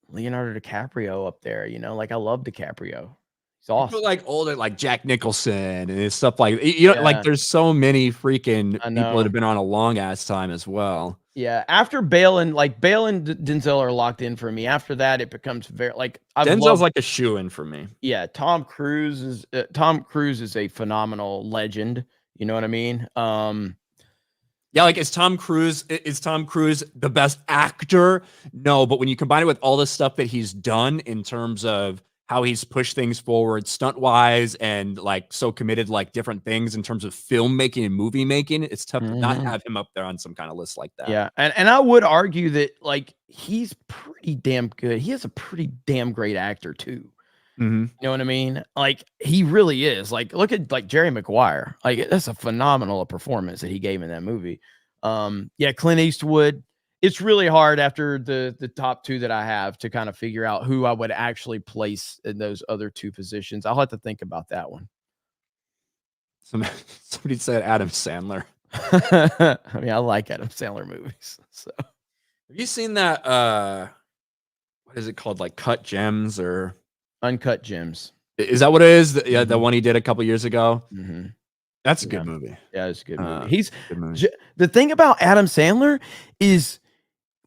Leonardo DiCaprio up there. You know, like I love DiCaprio. He's awesome. People like older, like Jack Nicholson and stuff like like there's so many freaking people that have been on a long ass time as well. Yeah, after Bale and Denzel are locked in for me. After that, it becomes very like Denzel's like a shoe-in for me. Yeah, Tom Cruise is a phenomenal legend. You know what I mean? Yeah, like is Tom Cruise the best actor? No, but when you combine it with all the stuff that he's done in terms of how he's pushed things forward stunt-wise and like so committed like different things in terms of filmmaking and movie making, it's tough to not have him up there on some kind of list like that. Yeah, and I would argue that like he's pretty damn good. He is a pretty damn great actor too. You know what I mean? Like he really is. Like look at like Jerry Maguire. Like that's a phenomenal performance that he gave in that movie. Yeah, Clint Eastwood. It's really hard after the top 2 that I have to kind of figure out who I would actually place in those other 2 positions. I'll have to think about that one. Somebody said Adam Sandler. I mean, I like Adam Sandler movies. So have you seen that what is it called? Like Cut Gems or Uncut Gems? Is that what it is? Yeah, the one he did a couple years ago. That's a good movie. Yeah, it's a good movie. The thing about Adam Sandler is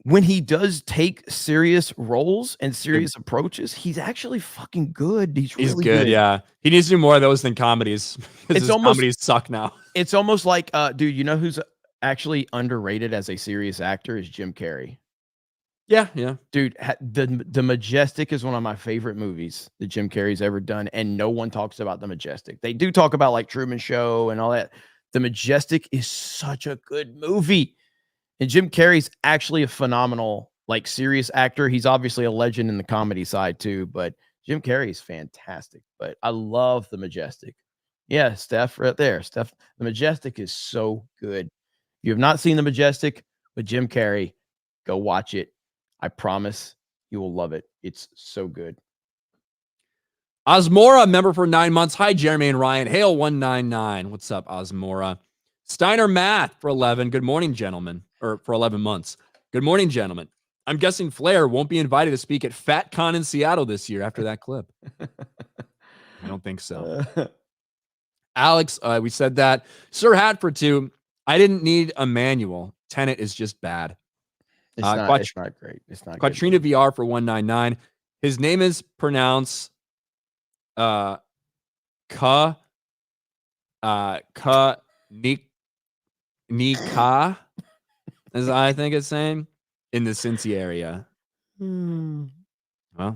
when he does take serious roles and serious approaches, he's actually fucking good. He's really good. Yeah. He needs to do more of those than comedies. Comedies suck now. It's almost like, dude, you know who's actually underrated as a serious actor is Jim Carrey. Yeah. Dude, the Majestic is one of my favorite movies that Jim Carrey's ever done, and no one talks about The Majestic. They do talk about like Truman Show and all that. The Majestic is such a good movie. And Jim Carrey's actually a phenomenal, like, serious actor. He's obviously a legend in the comedy side too, but Jim Carrey is fantastic. But I love The Majestic. Yeah, Steph, right there. Steph, The Majestic is so good. If you have not seen The Majestic with Jim Carrey, go watch it. I promise you will love it. It's so good. Osmora, member for 9 months. Hi, Jeremy and Ryan. Hail 199. What's up, Osmora? Steiner Math for 11. Good morning, gentlemen. Or for 11 months. Good morning, gentlemen. I'm guessing Flair won't be invited to speak at FatCon in Seattle this year after that clip. I don't think so. Alex, we said that. Sir Hat for 2. I didn't need a manual. Tenant is just bad. It's not great. It's not Quattrina VR for 199. His name is pronounced Nika, as I think it's saying, in the Cincy area. Well, a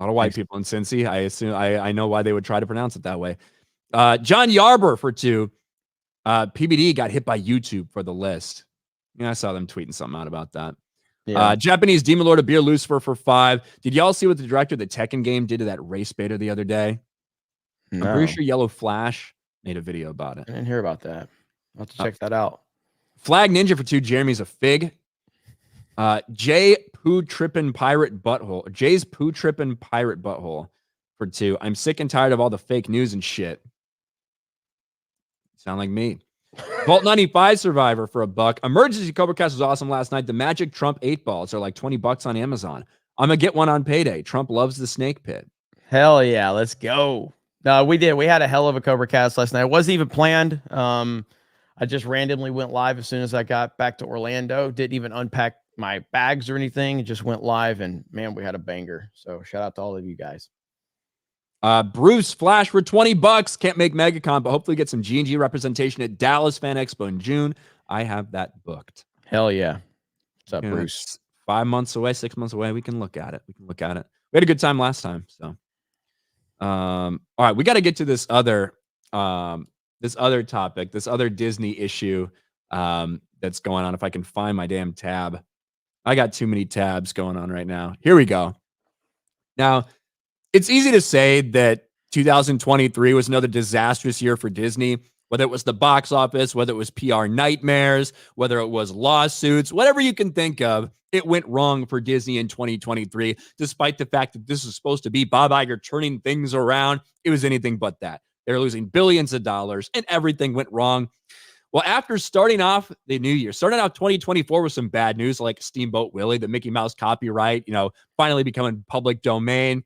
lot of white people in Cincy. I assume I know why they would try to pronounce it that way. John Yarber for 2. PBD got hit by YouTube for the list. Yeah, I saw them tweeting something out about that. Yeah. Japanese Demon Lord of Beer Lucifer for 5. Did y'all see what the director of the Tekken game did to that race beta the other day? No. I'm pretty sure Yellow Flash made a video about it. I didn't hear about that. I'll have to check that out. Flag Ninja for 2. Jeremy's a fig. Jay's Poo Trippin' Pirate Butthole for 2. I'm sick and tired of all the fake news and shit. Sound like me. Vault 95 Survivor for $1. Emergency CobraCast was awesome last night. The Magic Trump 8 balls are like $20 on Amazon. I'm gonna get one on payday. Trump loves the snake pit. Hell yeah, let's go. We did. We had a hell of a CobraCast last night. It wasn't even planned. I just randomly went live as soon as I got back to Orlando. Didn't even unpack my bags or anything. It just went live, and man, we had a banger. So shout out to all of you guys. Bruce Flash for $20. Can't make Megacon, but hopefully get some G&G representation at Dallas Fan Expo in June. I have that booked. Hell yeah. What's up, Bruce? 5 months away, 6 months away. We can look at it. We had a good time last time. So, all right, we got to get to this other topic, this other Disney issue that's going on. If I can find my damn tab. I got too many tabs going on right now. Here we go. Now, it's easy to say that 2023 was another disastrous year for Disney, whether it was the box office, whether it was PR nightmares, whether it was lawsuits, whatever you can think of, it went wrong for Disney in 2023, despite the fact that this was supposed to be Bob Iger turning things around. It was anything but that. They're losing billions of dollars and everything went wrong. Well, after starting off the new year, starting out 2024 with some bad news like Steamboat Willie, the Mickey Mouse copyright, finally becoming public domain.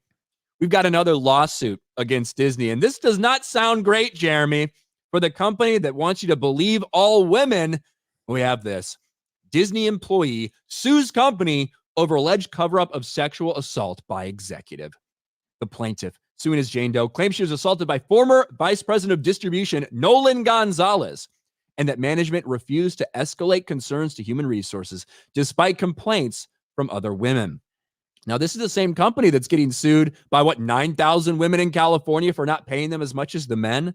We've got another lawsuit against Disney. And this does not sound great, Jeremy. For the company that wants you to believe all women, we have this. Disney employee sues company over alleged cover-up of sexual assault by executive. The plaintiff, suing as Jane Doe, claims she was assaulted by former Vice President of Distribution Nolan Gonzalez, and that management refused to escalate concerns to human resources despite complaints from other women. Now, this is the same company that's getting sued by 9,000 women in California for not paying them as much as the men.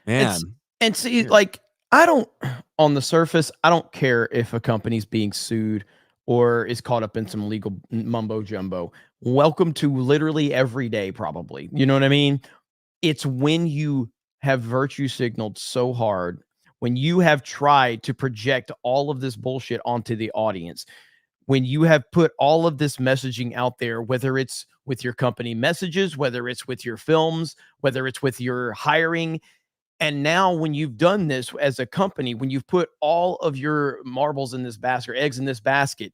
Man. And see, on the surface, I don't care if a company's being sued or is caught up in some legal mumbo jumbo. Welcome to literally every day, probably. You know what I mean? It's when you have virtue signaled so hard, when you have tried to project all of this bullshit onto the audience, when you have put all of this messaging out there, whether it's with your company messages, whether it's with your films, whether it's with your hiring. And now when you've done this as a company, when you've put all of your marbles in this basket, or eggs in this basket,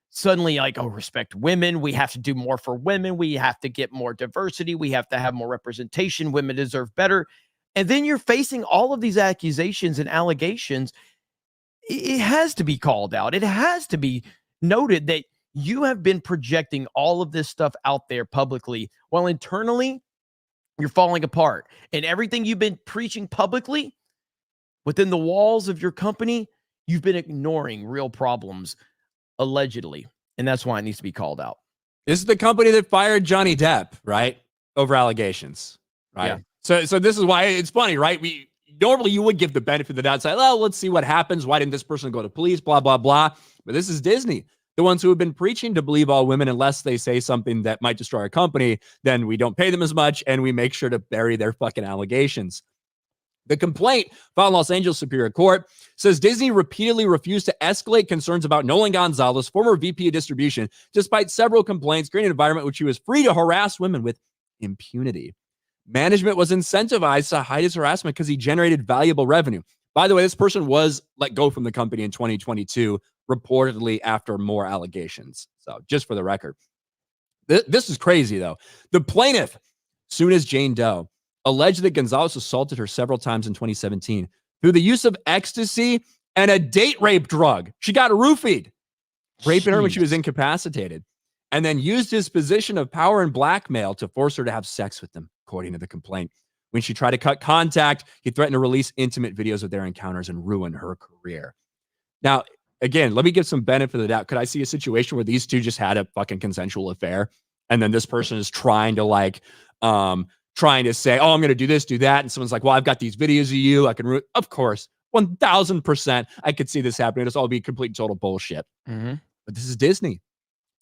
suddenly respect women. We have to do more for women. We have to get more diversity. We have to have more representation. Women deserve better. And then you're facing all of these accusations and allegations. It has to be called out. It has to be noted that you have been projecting all of this stuff out there publicly while internally you're falling apart, and everything you've been preaching publicly within the walls of your company, you've been ignoring real problems allegedly. And that's why it needs to be called out. This is the company that fired Johnny Depp, right? Over allegations, right? Yeah. So this is why it's funny, right? Normally you would give the benefit of the doubt, say, well, let's see what happens. Why didn't this person go to police? Blah, blah, blah. But this is Disney, the ones who have been preaching to believe all women unless they say something that might destroy our company. Then we don't pay them as much and we make sure to bury their fucking allegations. The complaint filed in Los Angeles Superior Court says Disney repeatedly refused to escalate concerns about Nolan Gonzalez, former VP of distribution, despite several complaints, creating an environment which he was free to harass women with impunity. Management was incentivized to hide his harassment because he generated valuable revenue. By the way, this person was let go from the company in 2022, reportedly after more allegations. So just for the record, this is crazy, though. The plaintiff, sued as Jane Doe, alleged that Gonzalez assaulted her several times in 2017 through the use of ecstasy and a date rape drug. She got roofied, raping her when she was incapacitated, and then used his position of power and blackmail to force her to have sex with him, according to the complaint. When she tried to cut contact, he threatened to release intimate videos of their encounters and ruin her career. Now, again, let me give some benefit of the doubt. Could I see a situation where these two just had a fucking consensual affair, and then this person is trying to say, oh, I'm going to do this, do that. And someone's like, well, I've got these videos of you. I can, of course, 1000%. I could see this happening. It's all be complete and total bullshit. Mm-hmm. But this is Disney.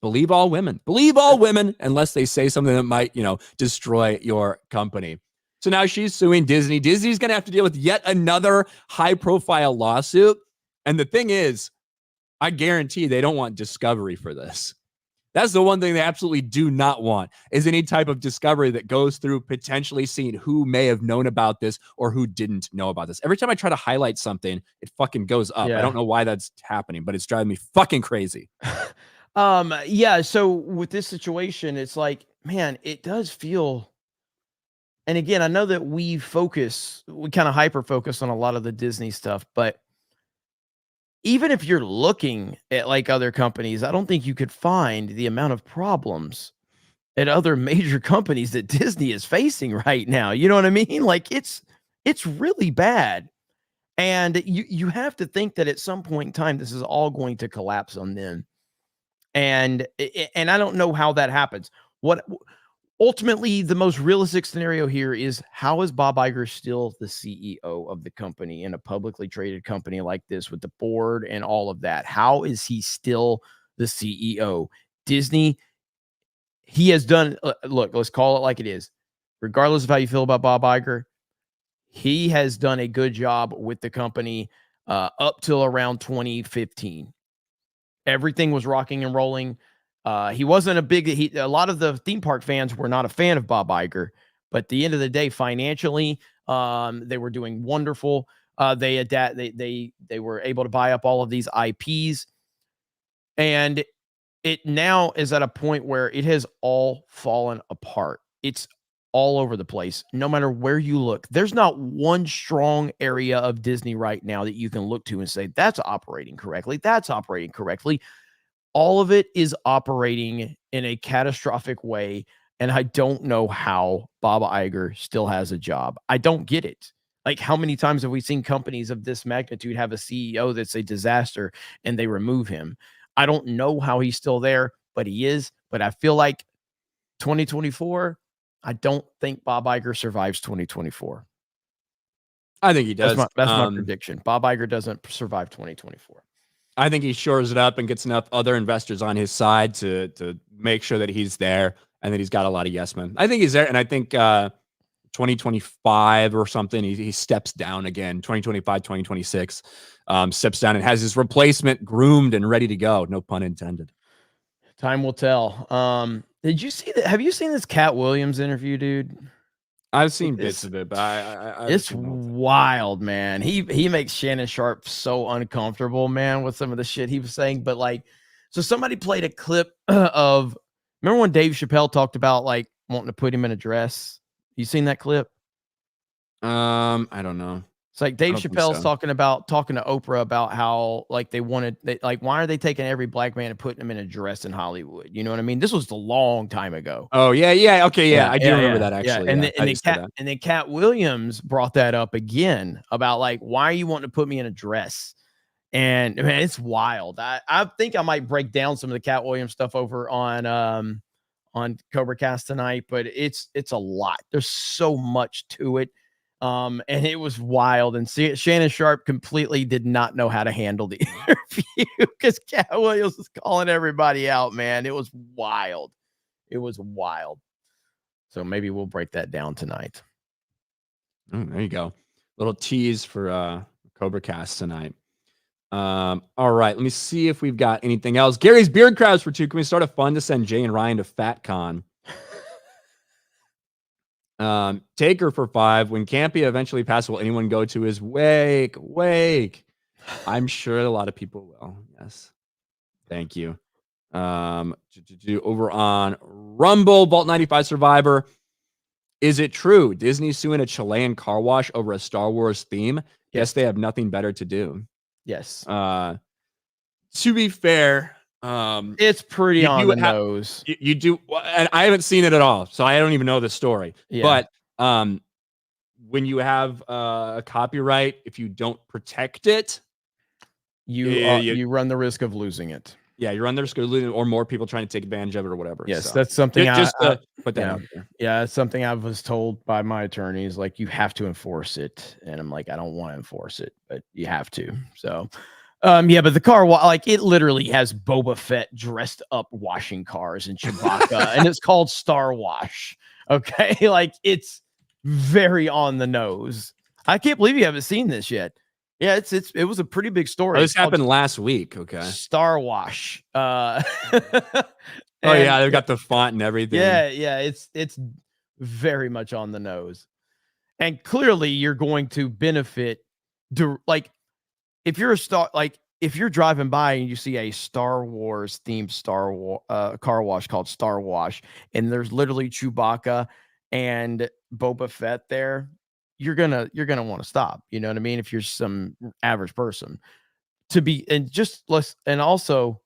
Believe all women. Believe all women unless they say something that might, destroy your company. So now she's suing Disney. Disney's going to have to deal with yet another high-profile lawsuit. And the thing is, I guarantee they don't want discovery for this. That's the one thing they absolutely do not want, is any type of discovery that goes through potentially seeing who may have known about this or who didn't know about this. Every time I try to highlight something, it fucking goes up. Yeah. I don't know why that's happening, but it's driving me fucking crazy. Yeah, so with this situation, it's like, man, it does feel, and again, I know that we kind of hyper focus on a lot of the Disney stuff, but even if you're looking at like other companies, I don't think you could find the amount of problems at other major companies that Disney is facing right now. You know what I mean? Like it's really bad. And you have to think that at some point in time, this is all going to collapse on them. And I don't know how that happens. What ultimately the most realistic scenario here is, how is Bob Iger still the CEO of the company in a publicly traded company like this with the board and all of that? How is he still the CEO? Disney, he has done, look, let's call it like it is. Regardless of how you feel about Bob Iger, he has done a good job with the company up till around 2015. Everything was rocking and rolling. He wasn't a lot of the theme park fans were not a fan of Bob Iger, but at the end of the day, financially, they were doing wonderful. They were able to buy up all of these IPs, and it now is at a point where it has all fallen apart. It's all over the place. No matter where you look, there's not one strong area of Disney right now that you can look to and say, that's operating correctly. That's operating correctly. All of it is operating in a catastrophic way. And I don't know how Bob Iger still has a job. I don't get it. Like, how many times have we seen companies of this magnitude have a CEO that's a disaster and they remove him? I don't know how he's still there, but he is. But I feel like 2024, I don't think Bob Iger survives 2024. I think he does. That's my prediction. Bob Iger doesn't survive 2024. I think he shores it up and gets enough other investors on his side to make sure that he's there and that he's got a lot of yes men. I think he's there, and I think 2025 or something, he steps down again. 2025, 2026, steps down and has his replacement groomed and ready to go. No pun intended. Time will tell. Did you see that? Have you seen this Cat Williams interview, dude? I've seen bits of it, but it's wild, man. He makes Shannon Sharp so uncomfortable, man, with some of the shit he was saying. But like, so somebody played a clip of, remember when Dave Chappelle talked about like wanting to put him in a dress? You seen that clip? I don't know. It's like Dave Chappelle's talking to Oprah about how like why are they taking every black man and putting him in a dress in Hollywood? You know what I mean? This was a long time ago. Oh yeah, okay, yeah, I do remember that actually. Yeah. And then Cat Williams brought that up again about like, why are you wanting to put me in a dress? And man, it's wild. I think I might break down some of the Cat Williams stuff over on CobraCast tonight, but it's a lot. There's so much to it. And it was wild, and Shannon Sharp completely did not know how to handle the interview because Cat Williams was calling everybody out, man. It was wild. So maybe we'll break that down tonight. Oh, there you go. Little tease for CobraCast tonight. All right, let me see if we've got anything else. Gary's Beard Crabs for 2. Can we start a fund to send Jay and Ryan to FatCon? Taker for 5. When Campion eventually passes, will anyone go to his wake? I'm sure a lot of people will. Yes. Thank you. Over on Rumble, Vault 95 Survivor. Is it true Disney's suing a Chilean car wash over a Star Wars theme? Yes, they have nothing better to do. Yes. To be fair, it's pretty on the nose. You do, and I haven't seen it at all, so I don't even know the story. Yeah. But when you have a copyright, if you don't protect it, you run the risk of losing it. Yeah, you run the risk of losing it, or more people trying to take advantage of it or whatever. Yes, so. That's something just put that out there. Yeah, it's something I was told by my attorneys. Like, you have to enforce it, and I'm like, I don't want to enforce it, but you have to. So, Yeah, but the car, like, it literally has Boba Fett dressed up washing cars and Chewbacca, and it's called Star Wash. Okay, like, it's very on the nose. I can't believe you haven't seen this yet. Yeah, it was a pretty big story. Oh, this happened last week. Okay. Star Wash. Oh yeah, they've got the font and everything. Yeah, it's very much on the nose, and clearly you're going to benefit. Like, if you're if you're driving by and you see a Star Wars themed car wash called Star Wash, and there's literally Chewbacca and Boba Fett there, you're gonna want to stop. You know what I mean? If you're some average person, and also,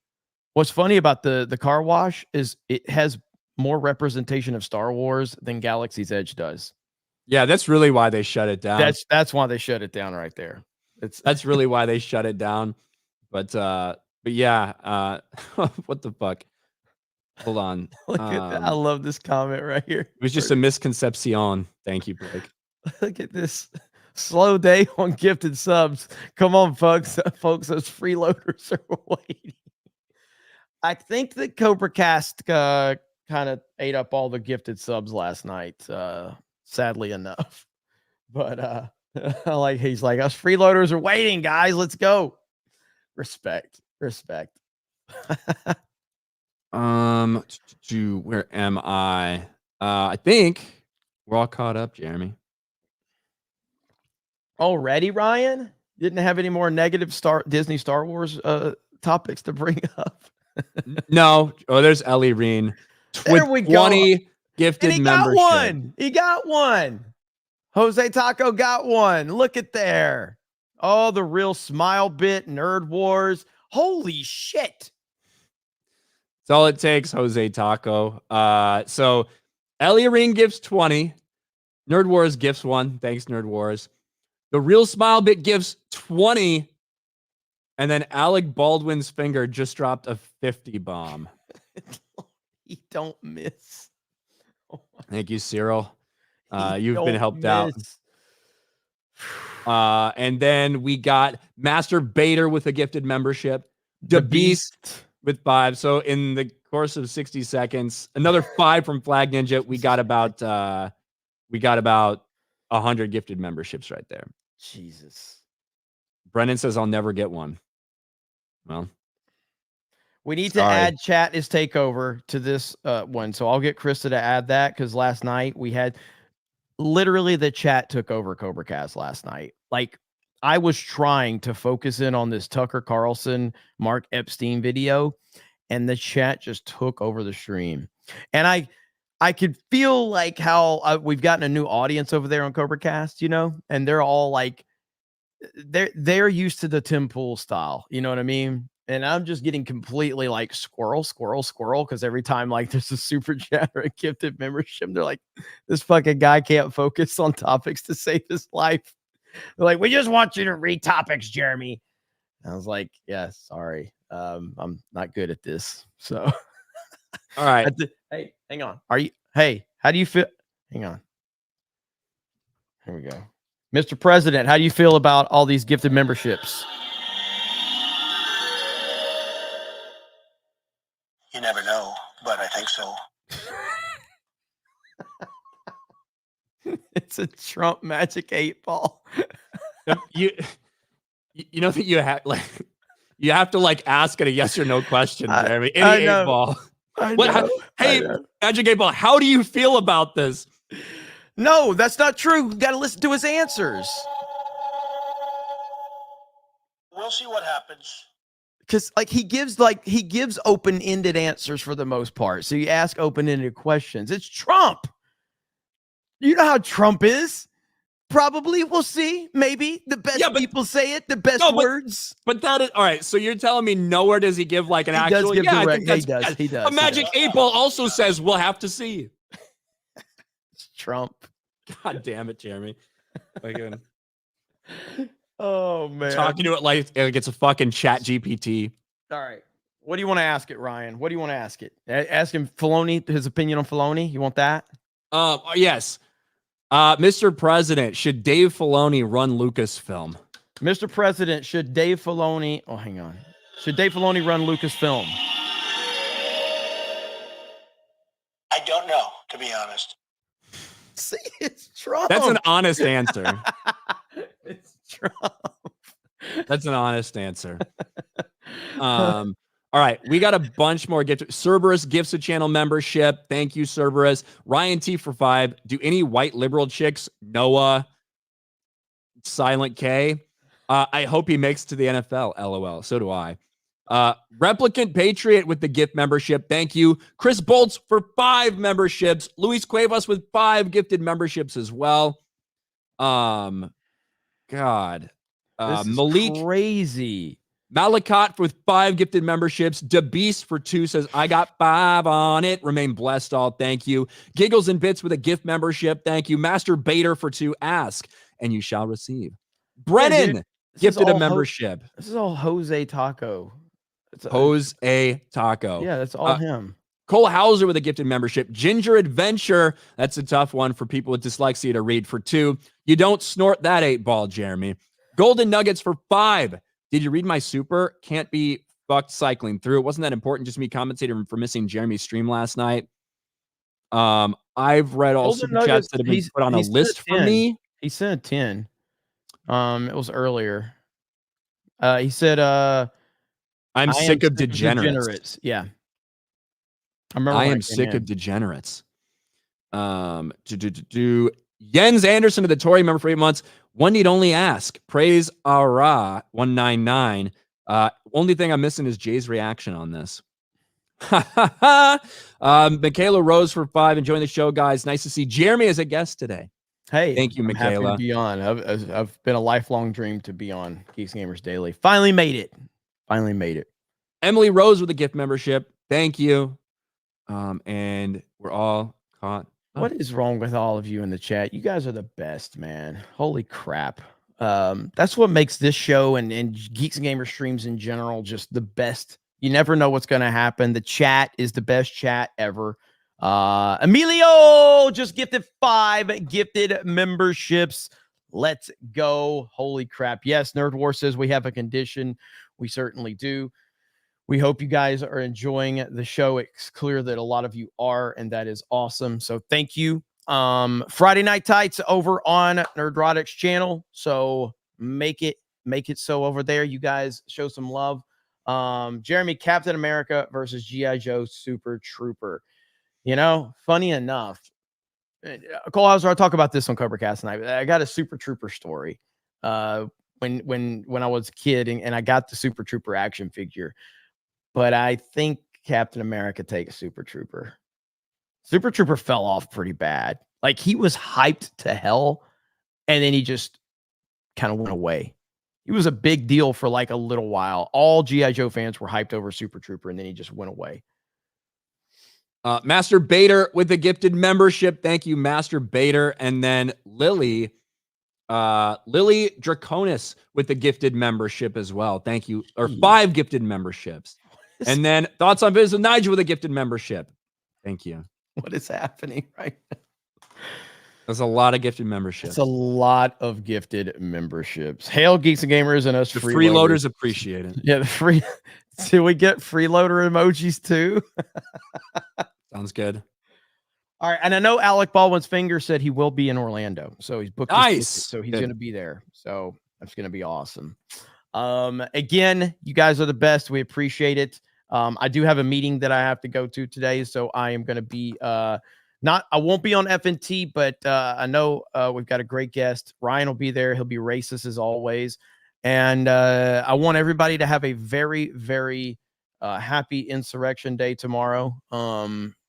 what's funny about the car wash is it has more representation of Star Wars than Galaxy's Edge does. Yeah, that's really why they shut it down. That's why they shut it down right there. That's really why they shut it down. But yeah, what the fuck? Hold on. Look at that. I love this comment right here. It was just a misconception. Thank you, Blake. Look at this. Slow day on gifted subs. Come on, folks. Folks, those freeloaders are waiting. I think that CobraCast kind of ate up all the gifted subs last night, sadly enough. But he's like, us freeloaders are waiting, guys. Let's go. Respect. Where am I? I think we're all caught up, Jeremy. Already, Ryan? Didn't have any more negative Disney Star Wars topics to bring up. No. Oh, there's Ellie Reen. There we go. 20 gifted membership. He got one. Jose Taco got one. Look at there. Oh, the real smile bit, Nerd Wars. Holy shit. That's all it takes, Jose Taco. So Ellie Reen gives 20. Nerd Wars gifts 1. Thanks, Nerd Wars. The real smile bit gives 20. And then Alec Baldwin's finger just dropped a 50 bomb. He don't miss. Thank you, Cyril. You've been helped out. And then we got Master Bader with a gifted membership. The Beast with 5. So in the course of 60 seconds, another 5 from Flag Ninja. We got about 100 gifted memberships right there. Jesus. Brennan says I'll never get one. Well, we need to add chat is takeover to this one. So I'll get Krista to add that, because last night we had literally the chat took over CobraCast last night. Like, I was trying to focus in on this Tucker Carlson, Mark Epstein video, and the chat just took over the stream. And I could feel like how we've gotten a new audience over there on CobraCast, you know, and they're all like, they're used to the Tim Pool style, you know what I mean? And I'm just getting completely like squirrel, because every time like there's a super chat or a gifted membership, they're like, this fucking guy can't focus on topics to save his life. They're like, we just want you to read topics, Jeremy. And I was like, yeah, sorry. I'm not good at this. So, all right. Hey, hang on. How do you feel? Hang on. Here we go. Mr. President, how do you feel about all these gifted memberships? You never know, but I think so. It's a Trump magic 8 ball. you know that you have to like ask it a yes or no question, Jeremy. Any 8 ball. Hey, Magic 8 Ball, how do you feel about this? No, that's not true. You got to listen to his answers. We'll see what happens. Because he gives open-ended answers for the most part. So you ask open-ended questions. It's Trump. You know how Trump is. Probably, we'll see. Maybe the best people say it. The best words. But that is all right. So you're telling me nowhere does he give like an actual? He does. A Magic 8 Ball also says we'll have to see. It's Trump. God damn it, Jeremy. Oh man, talking to it like it's a fucking Chat GPT. All right, what do you want to ask it, Ryan? What do you want to ask it? Ask him Filoni, his opinion on Filoni. You want that? Yes. Mr. President, should Dave Filoni run Lucasfilm? Mr. President, should Dave Filoni... Oh, hang on. Should Dave Filoni run Lucasfilm? I don't know, to be honest. See, it's Trump. That's an honest answer. It's Trump. That's an honest answer. All right, we got a bunch more gifts. Cerberus gifts a channel membership. Thank you, Cerberus. Ryan T for 5. Do any white liberal chicks? Noah, Silent K. I hope he makes it to the NFL. LOL. So do I. Replicant Patriot with the gift membership. Thank you. Chris Bolts for 5 memberships. Luis Cuevas with 5 gifted memberships as well. God. This is Malik crazy. Malakot with 5 gifted memberships. DeBeast for 2 says, I got 5 on it. Remain blessed all. Thank you. Giggles and Bits with a gift membership. Thank you. Master Bader for 2. Ask and you shall receive. Brennan gifted a membership. This is all Jose Taco. Jose Taco. Yeah, that's all him. Cole Hauser with a gifted membership. Ginger Adventure. That's a tough one for people with dyslexia to read for 2. You don't snort that 8-ball, Jeremy. Golden Nuggets for 5. Did you read my super? Can't be fucked cycling through. It wasn't that important. Just me commentating for missing Jeremy's stream last night. I've read all super chats that have been put on a list for me. He sent 10. It was earlier. He said, I'm sick of degenerates. Yeah. I am sick of degenerates. Jens Anderson of the Tory member for 8 months. One need only ask. Praise Ara 199. Only thing I'm missing is Jay's reaction on this. Michaela Rose for 5. Enjoying the show, guys. Nice to see Jeremy as a guest today. Hey, thank you, Michaela. Happy to be on. I've been a lifelong dream to be on Geeks Gamers Daily. Finally made it. Emily Rose with a gift membership. Thank you. And we're all caught. What is wrong with all of you in the chat? You guys are the best, man. Holy crap. That's what makes this show and Geeks and Gamers streams in general just the best. You never know what's going to happen. The chat is the best chat ever. Emilio just gifted 5 gifted memberships. Let's go. Holy crap. Yes, Nerd War says we have a condition. We certainly do. We hope you guys are enjoying the show. It's clear that a lot of you are, and that is awesome. So thank you. Friday Night Tights over on Nerdrotic's channel. So make it so over there. You guys show some love. Jeremy, Captain America versus G.I. Joe Super Trooper. You know, funny enough, Cole Hauser, I'll talk about this on CobraCast Tonight. I got a Super Trooper story. When I was a kid and I got the Super Trooper action figure. But I think Captain America takes Super Trooper. Super Trooper fell off pretty bad. Like, he was hyped to hell, and then he just kind of went away. He was a big deal for like a little while. All G.I. Joe fans were hyped over Super Trooper, and then he just went away. Master Bader with the gifted membership. Thank you, Master Bader. And then Lily Draconis with the gifted membership as well. Thank you. Or 5 gifted memberships. And then Thoughts on Business with Nigel with a gifted membership. Thank you. What is happening right now? There's a lot of gifted memberships. It's a lot of gifted memberships. Hail Geeks and Gamers and us freeloaders appreciate it. Yeah, the free. Do we get freeloader emojis too? Sounds good. All right, and I know Alec Baldwin's finger said he will be in Orlando, so he's booked. Nice. So he's going to be there. So that's going to be awesome. Again, you guys are the best. We appreciate it. I do have a meeting that I have to go to today, so I am going to be I won't be on FNT, but I know we've got a great guest. Ryan will be there. He'll be racist as always. And I want everybody to have a very, very happy Insurrection Day tomorrow.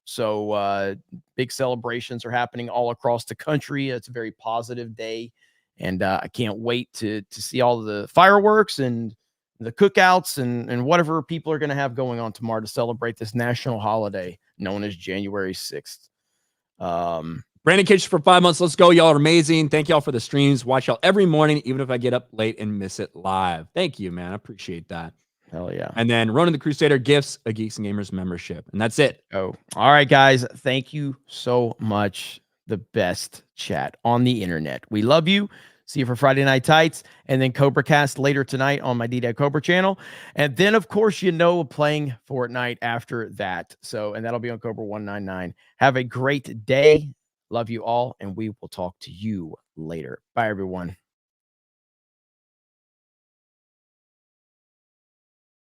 So big celebrations are happening all across the country. It's a very positive day. And I can't wait to see all the fireworks and the cookouts and whatever people are going to have going on tomorrow to celebrate this national holiday known as January 6th. Brandon Kitchen for 5 months. Let's go. Y'all are amazing. Thank y'all for the streams. Watch y'all every morning, even if I get up late and miss it live. Thank you, man. I appreciate that. Hell yeah. And then Ronan the Crusader gifts a Geeks and Gamers membership. And that's it. Oh, all right, guys. Thank you so much. The best chat on the internet. We love you. See you for Friday Night Tights, and then CobraCast later tonight on my DDAD Cobra channel. And then, of course, playing Fortnite after that. So, and that'll be on Cobra 199. Have a great day. Love you all, and we will talk to you later. Bye, everyone.